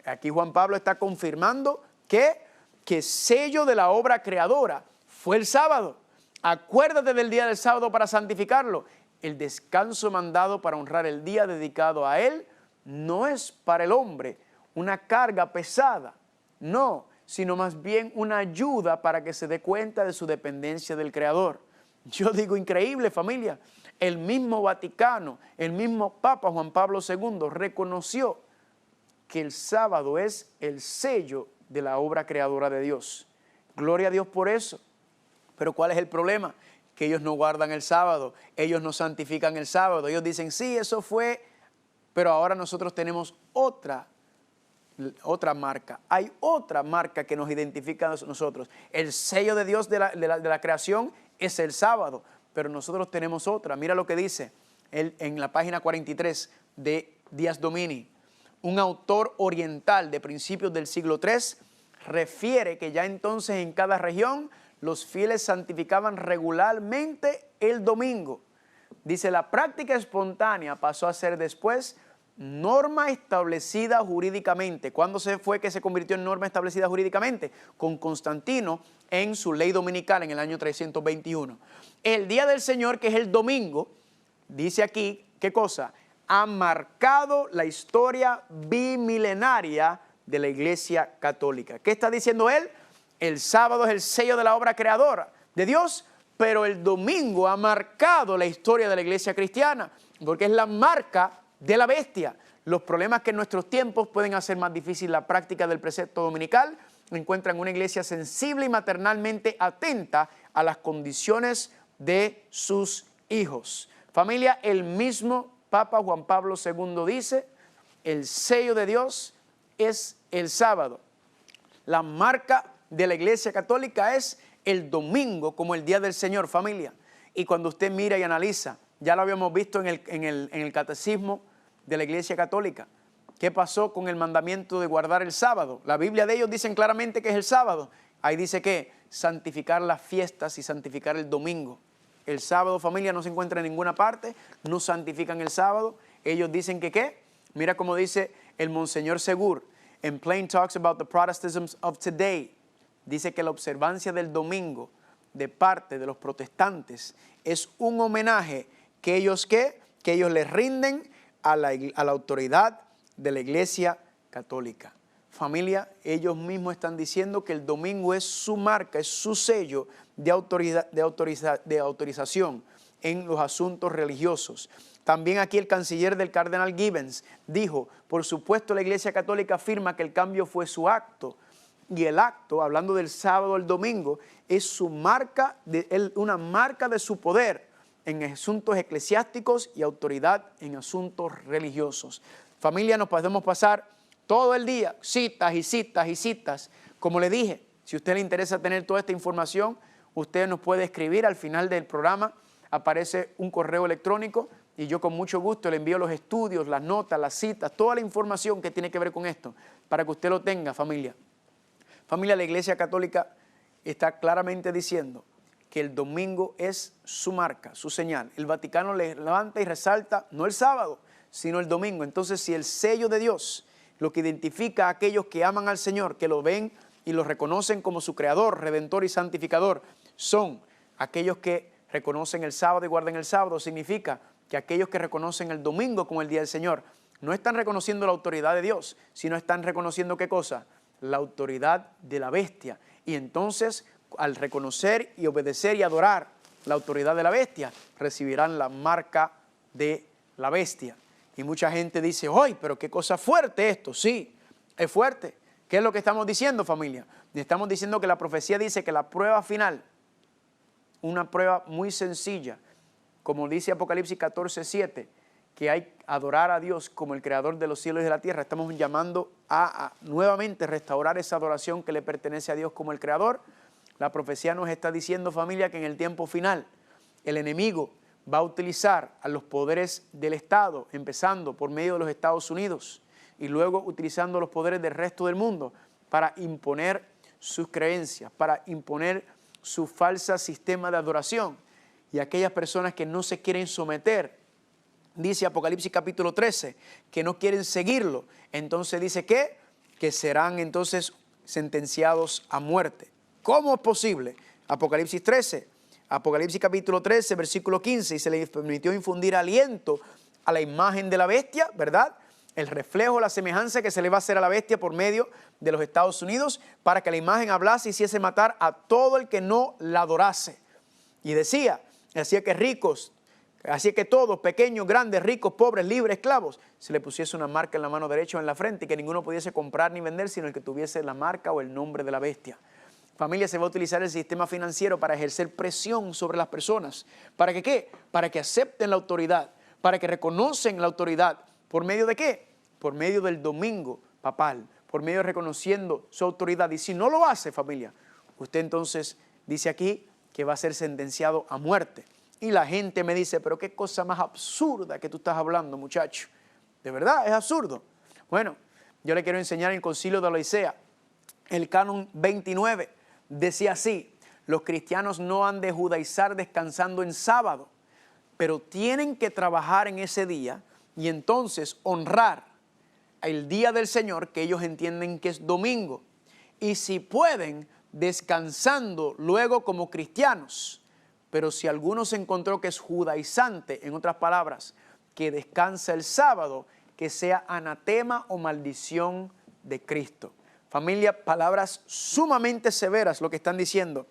Speaker 1: Aquí Juan Pablo está confirmando que sello de la obra creadora fue el sábado. Acuérdate del día del sábado para santificarlo. El descanso mandado para honrar el día dedicado a él no es para el hombre una carga pesada, no, sino más bien una ayuda para que se dé cuenta de su dependencia del Creador. Yo digo, increíble, familia. El mismo Vaticano, el mismo Papa Juan Pablo II reconoció que el sábado es el sello de la obra creadora de Dios. Gloria a Dios por eso. Pero ¿cuál es el problema? Que ellos no guardan el sábado, ellos no santifican el sábado. Ellos dicen, sí, eso fue, pero ahora nosotros tenemos otra marca. Hay otra marca que nos identifica a nosotros. El sello de Dios de la creación es el sábado, pero nosotros tenemos otra. Mira lo que dice en la página 43 de Dies Domini. Un autor oriental de principios del siglo III refiere que ya entonces en cada región los fieles santificaban regularmente el domingo. Dice, la práctica espontánea pasó a ser después norma establecida jurídicamente. ¿Cuándo fue que se convirtió en norma establecida jurídicamente? Con Constantino en su ley dominical en el año 321. El día del Señor, que es el domingo, dice aquí, ¿qué cosa? Ha marcado la historia bimilenaria de la Iglesia Católica. ¿Qué está diciendo él? El sábado es el sello de la obra creadora de Dios, pero el domingo ha marcado la historia de la iglesia cristiana, porque es la marca de la bestia. Los problemas que en nuestros tiempos pueden hacer más difícil la práctica del precepto dominical encuentran una iglesia sensible y maternalmente atenta a las condiciones de sus hijos. Familia, el mismo Papa Juan Pablo II dice, el sello de Dios es el sábado. La marca de la Iglesia Católica es el domingo como el día del Señor, familia. Y cuando usted mira y analiza, ya lo habíamos visto en el catecismo de la Iglesia Católica, ¿qué pasó con el mandamiento de guardar el sábado? La Biblia de ellos dicen claramente que es el sábado. Ahí dice que santificar las fiestas y santificar el domingo. El sábado, familia, no se encuentra en ninguna parte, no santifican el sábado. Ellos dicen que ¿qué? Mira cómo dice el Monseñor Segur en Plain Talks About the Protestantism of Today. Dice que la observancia del domingo de parte de los protestantes es un homenaje que ellos les rinden a la autoridad de la Iglesia Católica. Familia, ellos mismos están diciendo que el domingo es su marca, es su sello de autorización en los asuntos religiosos. También aquí el canciller del cardenal Gibbons dijo, por supuesto la Iglesia Católica afirma que el cambio fue su acto, y el acto, hablando del sábado o el domingo, es su marca, una marca de su poder en asuntos eclesiásticos y autoridad en asuntos religiosos. Familia, nos podemos pasar todo el día, citas y citas y citas. Como le dije, si a usted le interesa tener toda esta información, usted nos puede escribir al final del programa, aparece un correo electrónico y yo con mucho gusto le envío los estudios, las notas, las citas, toda la información que tiene que ver con esto, para que usted lo tenga, familia. Familia, la Iglesia Católica está claramente diciendo que el domingo es su marca, su señal. El Vaticano le levanta y resalta no el sábado, sino el domingo. Entonces, si el sello de Dios, lo que identifica a aquellos que aman al Señor, que lo ven y lo reconocen como su creador, redentor y santificador, son aquellos que reconocen el sábado y guardan el sábado, significa que aquellos que reconocen el domingo como el día del Señor, no están reconociendo la autoridad de Dios, sino están reconociendo ¿qué cosa? La autoridad de la bestia. Y entonces, al reconocer y obedecer y adorar la autoridad de la bestia, recibirán la marca de la bestia. Y mucha gente dice, ¡ay, pero qué cosa fuerte esto! Sí, es fuerte. ¿Qué es lo que estamos diciendo, familia? Estamos diciendo que la profecía dice que la prueba final, una prueba muy sencilla, como dice Apocalipsis 14:7, que hay que adorar a Dios como el creador de los cielos y de la tierra. Estamos llamando a nuevamente restaurar esa adoración que le pertenece a Dios como el creador. La profecía nos está diciendo, familia, que en el tiempo final el enemigo va a utilizar a los poderes del Estado, empezando por medio de los Estados Unidos y luego utilizando los poderes del resto del mundo para imponer sus creencias, para imponer su falso sistema de adoración. Y aquellas personas que no se quieren someter, dice Apocalipsis capítulo 13, que no quieren seguirlo, entonces dice que serán entonces sentenciados a muerte. ¿Cómo es posible? Apocalipsis 13, Apocalipsis capítulo 13, versículo 15, y se les permitió infundir aliento a la imagen de la bestia, ¿verdad? El reflejo, la semejanza que se le va a hacer a la bestia por medio de los Estados Unidos, para que la imagen hablase y hiciese matar a todo el que no la adorase. Y decía, hacía que ricos, así que todos, pequeños, grandes, ricos, pobres, libres, esclavos, se le pusiese una marca en la mano derecha o en la frente y que ninguno pudiese comprar ni vender, sino el que tuviese la marca o el nombre de la bestia. Familia, se va a utilizar el sistema financiero para ejercer presión sobre las personas. ¿Para que qué? Para que acepten la autoridad, para que reconocen la autoridad. ¿Por medio de qué? Por medio del domingo papal, por medio de reconociendo su autoridad. Y si no lo hace, familia, usted entonces dice aquí que va a ser sentenciado a muerte. Y la gente me dice, pero qué cosa más absurda que tú estás hablando, muchacho. ¿De verdad es absurdo? Bueno, yo le quiero enseñar el Concilio de Laodicea. El Canon 29 decía así: los cristianos no han de judaizar descansando en sábado, pero tienen que trabajar en ese día y entonces honrar el día del Señor, que ellos entienden que es domingo. Y si pueden, descansando luego como cristianos. Pero si alguno se encontró que es judaizante, en otras palabras, que descansa el sábado, que sea anatema o maldición de Cristo. Familia, palabras sumamente severas lo que están diciendo.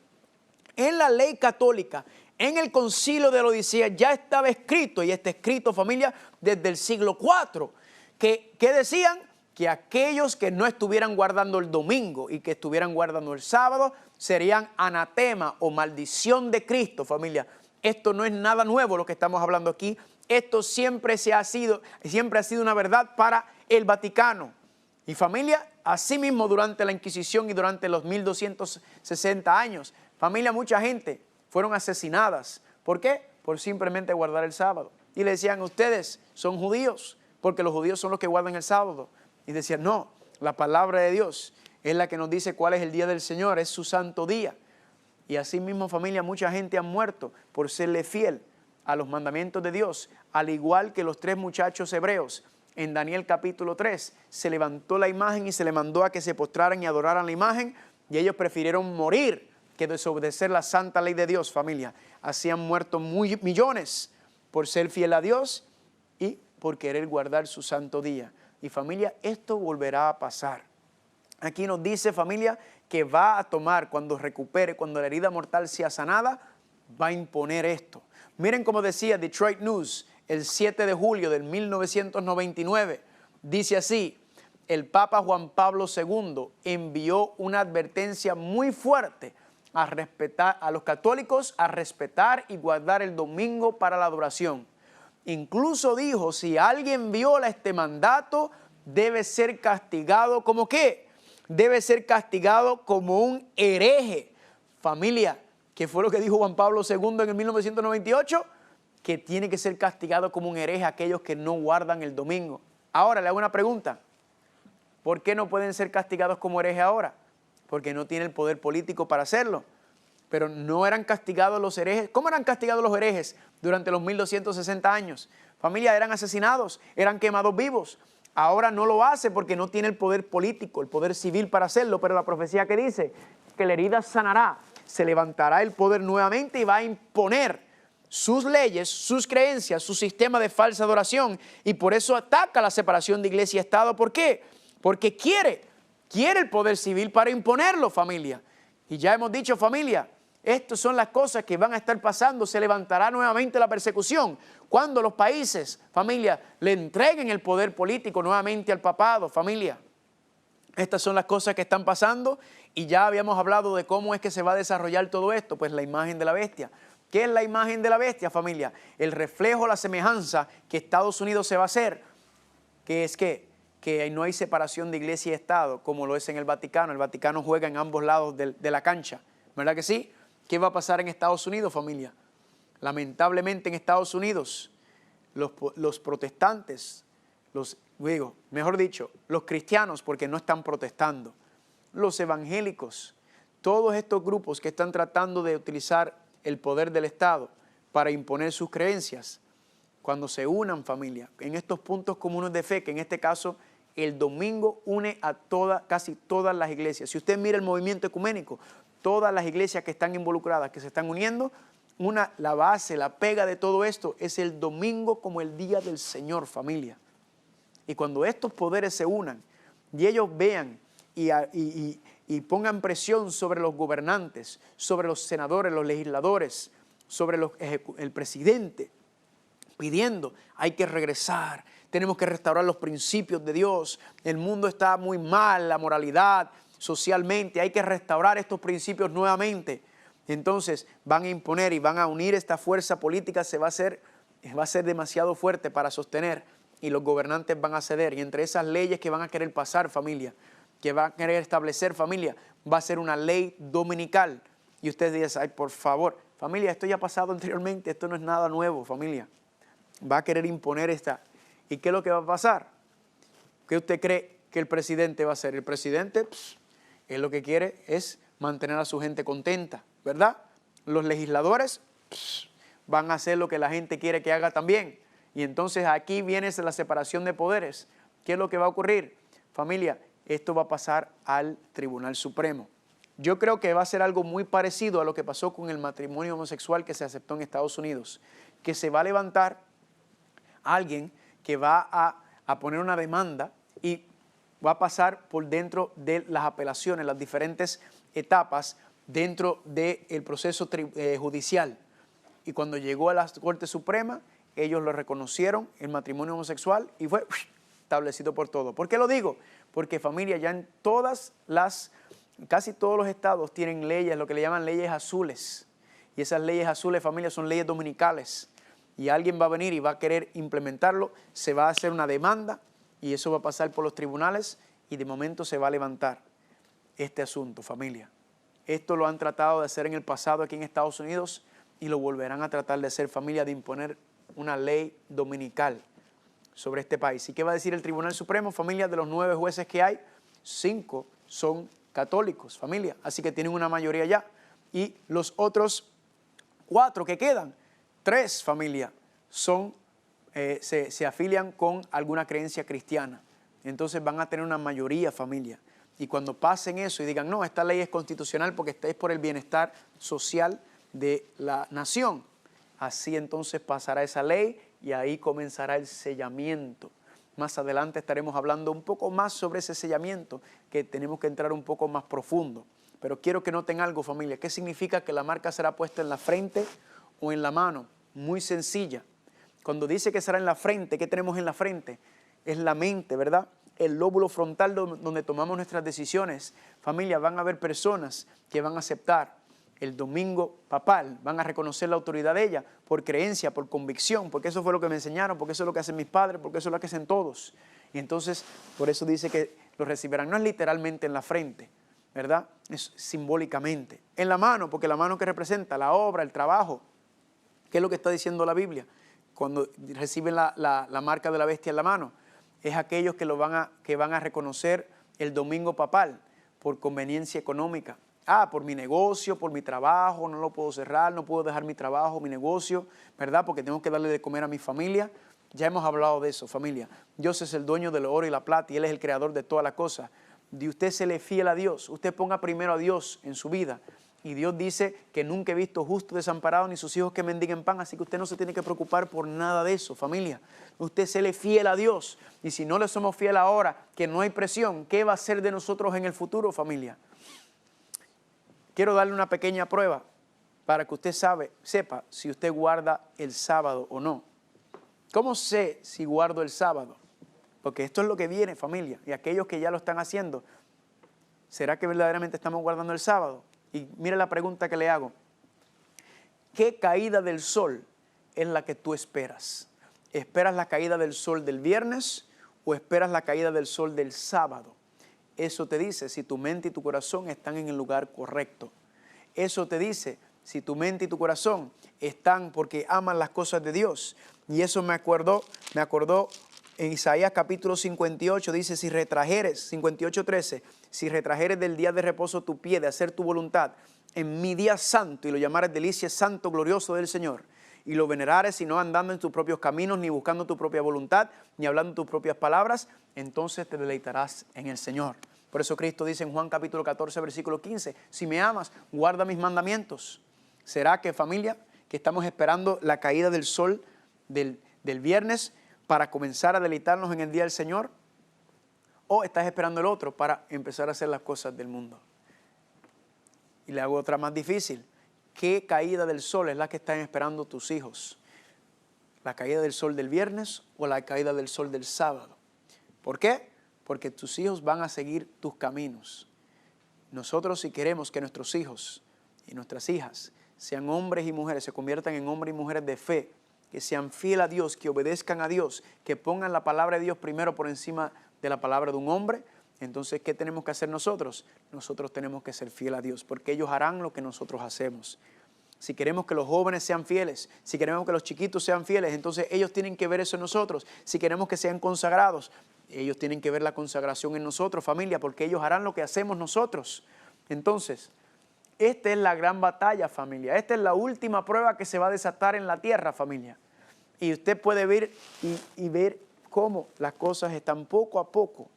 Speaker 1: En la ley católica, en el Concilio de Laodicea, ya estaba escrito, y está escrito, familia, desde el siglo IV, que decían que aquellos que no estuvieran guardando el domingo y que estuvieran guardando el sábado serían anatema o maldición de Cristo, familia. Esto no es nada nuevo lo que estamos hablando aquí. Esto siempre ha sido una verdad para el Vaticano. Y familia, asimismo durante la Inquisición y durante los 1260 años, familia, mucha gente fueron asesinadas. ¿Por qué? Por simplemente guardar el sábado. Y le decían, ustedes son judíos, porque los judíos son los que guardan el sábado. Y decían, no, la palabra de Dios es la que nos dice cuál es el día del Señor, es su santo día. Y así mismo, familia, mucha gente ha muerto por serle fiel a los mandamientos de Dios, al igual que los 3 muchachos hebreos. En Daniel capítulo 3 se levantó la imagen y se le mandó a que se postraran y adoraran la imagen, y ellos prefirieron morir que desobedecer la santa ley de Dios, familia. Así han muerto millones por ser fiel a Dios y por querer guardar su santo día. Y familia, esto volverá a pasar. Aquí nos dice, familia, que va a tomar, cuando recupere, cuando la herida mortal sea sanada, va a imponer esto. Miren cómo decía Detroit News el 7 de julio del 1999. Dice así: el Papa Juan Pablo II envió una advertencia muy fuerte a los católicos a respetar y guardar el domingo para la adoración. Incluso dijo, si alguien viola este mandato, debe ser castigado como ¿qué? Debe ser castigado como un hereje. Familia, ¿qué fue lo que dijo Juan Pablo II en el 1998? Que tiene que ser castigado como un hereje aquellos que no guardan el domingo. Ahora le hago una pregunta. ¿Por qué no pueden ser castigados como hereje ahora? Porque no tiene el poder político para hacerlo. Pero no eran castigados los herejes. ¿Cómo eran castigados los herejes durante los 1260 años? Familia, eran asesinados, eran quemados vivos. Ahora no lo hace porque no tiene el poder político, el poder civil para hacerlo. Pero la profecía que dice que la herida sanará, se levantará el poder nuevamente y va a imponer sus leyes, sus creencias, su sistema de falsa adoración. Y por eso ataca la separación de iglesia y Estado. ¿Por qué? Porque quiere el poder civil para imponerlo, familia. Y ya hemos dicho, familia, estas son las cosas que van a estar pasando. Se levantará nuevamente la persecución cuando los países, familia, le entreguen el poder político nuevamente al papado, familia. Estas son las cosas que están pasando y ya habíamos hablado de cómo es que se va a desarrollar todo esto. Pues la imagen de la bestia ¿Qué es la imagen de la bestia, familia? El reflejo, la semejanza que Estados Unidos se va a hacer, que es que no hay separación de iglesia y Estado, como lo es en el Vaticano. El Vaticano juega en ambos lados de la cancha, ¿verdad que sí? ¿Qué va a pasar en Estados Unidos, familia? Lamentablemente en Estados Unidos, los protestantes, los cristianos, porque no están protestando, los evangélicos, todos estos grupos que están tratando de utilizar el poder del Estado para imponer sus creencias, cuando se unan, familia, en estos puntos comunes de fe, que en este caso el domingo une a casi todas las iglesias. Si usted mira el movimiento ecuménico, todas las iglesias que están involucradas, que se están uniendo, la base, la pega de todo esto es el domingo como el día del Señor, familia. Y cuando estos poderes se unan y ellos vean y pongan presión sobre los gobernantes, sobre los senadores, los legisladores, sobre el presidente, pidiendo, hay que regresar, tenemos que restaurar los principios de Dios, el mundo está muy mal, la moralidad, socialmente, hay que restaurar estos principios nuevamente. Entonces van a imponer y van a unir esta fuerza política, va a ser demasiado fuerte para sostener y los gobernantes van a ceder. Y entre esas leyes que van a querer pasar, familia, que van a querer establecer, familia, va a ser una ley dominical. Y ustedes dicen, ay, por favor, familia, esto ya ha pasado anteriormente, esto no es nada nuevo, familia. Va a querer imponer esta. ¿Y qué es lo que va a pasar? ¿Qué usted cree que el presidente va a hacer? El presidente, él lo que quiere es mantener a su gente contenta, ¿verdad? Los legisladores van a hacer lo que la gente quiere que haga también. Y entonces aquí viene la separación de poderes. ¿Qué es lo que va a ocurrir? Familia, esto va a pasar al Tribunal Supremo. Yo creo que va a ser algo muy parecido a lo que pasó con el matrimonio homosexual que se aceptó en Estados Unidos, que se va a levantar alguien que va a poner una demanda y va a pasar por dentro de las apelaciones, las diferentes etapas dentro del proceso judicial. Y cuando llegó a la Corte Suprema, ellos lo reconocieron, el matrimonio homosexual, y fue establecido por todo. ¿Por qué lo digo? Porque, familia, ya en casi todos los estados tienen leyes, lo que le llaman leyes azules. Y esas leyes azules, familia, son leyes dominicales. Y alguien va a venir y va a querer implementarlo, se va a hacer una demanda y eso va a pasar por los tribunales y de momento se va a levantar este asunto, familia. Esto lo han tratado de hacer en el pasado aquí en Estados Unidos y lo volverán a tratar de hacer, familia, de imponer una ley dominical sobre este país. ¿Y qué va a decir el Tribunal Supremo? Familia, de los 9 jueces que hay, 5 son católicos, familia, así que tienen una mayoría ya. Y los otros 4 que quedan, 3, familia, se afilian con alguna creencia cristiana. Entonces van a tener una mayoría, familia. Y cuando pasen eso y digan, no, esta ley es constitucional porque es por el bienestar social de la nación, así entonces pasará esa ley y ahí comenzará el sellamiento. Más adelante estaremos hablando un poco más sobre ese sellamiento, que tenemos que entrar un poco más profundo. Pero quiero que noten algo, familia. ¿Qué significa que la marca será puesta en la frente o en la mano? Muy sencilla. Cuando dice que será en la frente, ¿qué tenemos en la frente? Es la mente, ¿verdad? El lóbulo frontal donde tomamos nuestras decisiones. Familia, van a haber personas que van a aceptar el domingo papal, van a reconocer la autoridad de ella por creencia, por convicción, porque eso fue lo que me enseñaron, porque eso es lo que hacen mis padres, porque eso es lo que hacen todos. Y entonces, por eso dice que lo recibirán, no es literalmente en la frente, ¿verdad? Es simbólicamente. En la mano, porque la mano que representa la obra, el trabajo. ¿Qué es lo que está diciendo la Biblia? Cuando reciben la marca de la bestia en la mano, es aquellos que van a reconocer el domingo papal por conveniencia económica. Por mi negocio, por mi trabajo, no lo puedo cerrar, no puedo dejar mi trabajo, mi negocio, ¿verdad? Porque tengo que darle de comer a mi familia. Ya hemos hablado de eso, familia. Dios es el dueño del oro y la plata y Él es el creador de todas las cosas. Y usted se le fiel a Dios, usted ponga primero a Dios en su vida. Y Dios dice que nunca he visto justo desamparado ni sus hijos que mendiguen pan, así que usted no se tiene que preocupar por nada de eso, familia. Usted se le fiel a Dios. Y si no le somos fiel ahora, que no hay presión, ¿qué va a ser de nosotros en el futuro, familia? Quiero darle una pequeña prueba para que usted sepa si usted guarda el sábado o no. ¿Cómo sé si guardo el sábado? Porque esto es lo que viene, familia. Y aquellos que ya lo están haciendo, ¿será que verdaderamente estamos guardando el sábado? Y mire la pregunta que le hago. ¿qué caída del sol es la que tú esperas? ¿Esperas la caída del sol del viernes o esperas la caída del sol del sábado? Eso te dice si tu mente y tu corazón están en el lugar correcto. Eso te dice si tu mente y tu corazón están porque aman las cosas de Dios. Y eso me acordó en Isaías capítulo 58, dice, si retrajeres, 58:13, si retrajeres del día de reposo tu pie de hacer tu voluntad en mi día santo y lo llamares delicia santo, glorioso del Señor, y lo venerares y no andando en tus propios caminos, ni buscando tu propia voluntad, ni hablando tus propias palabras, entonces te deleitarás en el Señor. Por eso Cristo dice en Juan capítulo 14, versículo 15, si me amas, guarda mis mandamientos. ¿Será que, familia, que estamos esperando la caída del sol del viernes para comenzar a deleitarnos en el día del Señor? ¿O estás esperando el otro para empezar a hacer las cosas del mundo? Y le hago otra más difícil. ¿Qué caída del sol es la que están esperando tus hijos? ¿La caída del sol del viernes o la caída del sol del sábado? ¿Por qué? Porque tus hijos van a seguir tus caminos. Nosotros, si queremos que nuestros hijos y nuestras hijas sean hombres y mujeres, se conviertan en hombres y mujeres de fe, que sean fieles a Dios, que obedezcan a Dios, que pongan la palabra de Dios primero por encima de la palabra de un hombre, entonces, ¿qué tenemos que hacer nosotros? Nosotros tenemos que ser fieles a Dios, porque ellos harán lo que nosotros hacemos. Si queremos que los jóvenes sean fieles, si queremos que los chiquitos sean fieles, entonces ellos tienen que ver eso en nosotros. Si queremos que sean consagrados, ellos tienen que ver la consagración en nosotros, familia, porque ellos harán lo que hacemos nosotros. Entonces, esta es la gran batalla, familia. Esta es la última prueba que se va a desatar en la tierra, familia. Y usted puede ver y ver cómo las cosas están poco a poco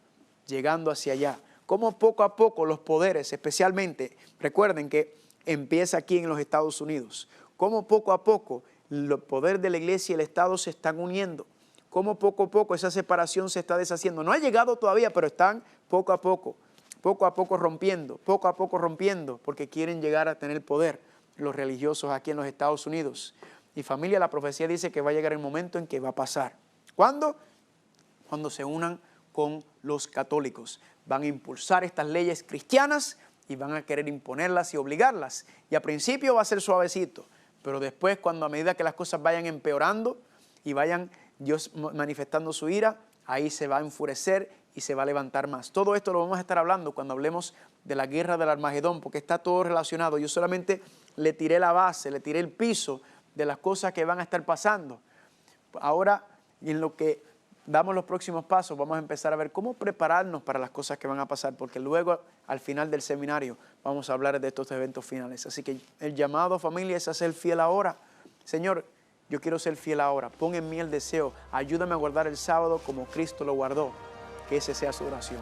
Speaker 1: llegando hacia allá. Cómo poco a poco los poderes, especialmente, recuerden que empieza aquí en los Estados Unidos. Cómo poco a poco el poder de la iglesia y el Estado se están uniendo. Cómo poco a poco esa separación se está deshaciendo. No ha llegado todavía, pero están poco a poco rompiendo, porque quieren llegar a tener poder los religiosos aquí en los Estados Unidos. Y familia, la profecía dice que va a llegar el momento en que va a pasar. ¿Cuándo? Cuando se unan con los católicos. Van a impulsar estas leyes cristianas y van a querer imponerlas y obligarlas. Y al principio va a ser suavecito, pero después, cuando a medida que las cosas vayan empeorando y vayan Dios manifestando su ira, ahí se va a enfurecer y se va a levantar más. Todo esto lo vamos a estar hablando cuando hablemos de la guerra del Armagedón, porque está todo relacionado. Yo solamente le tiré la base, le tiré el piso de las cosas que van a estar pasando. Ahora, en lo que damos los próximos pasos, vamos a empezar a ver cómo prepararnos para las cosas que van a pasar, porque luego, al final del seminario, vamos a hablar de estos eventos finales. Así que el llamado, familia, es a ser fiel ahora. Señor, yo quiero ser fiel ahora. Pon en mí el deseo. Ayúdame a guardar el sábado como Cristo lo guardó. Que ese sea su oración.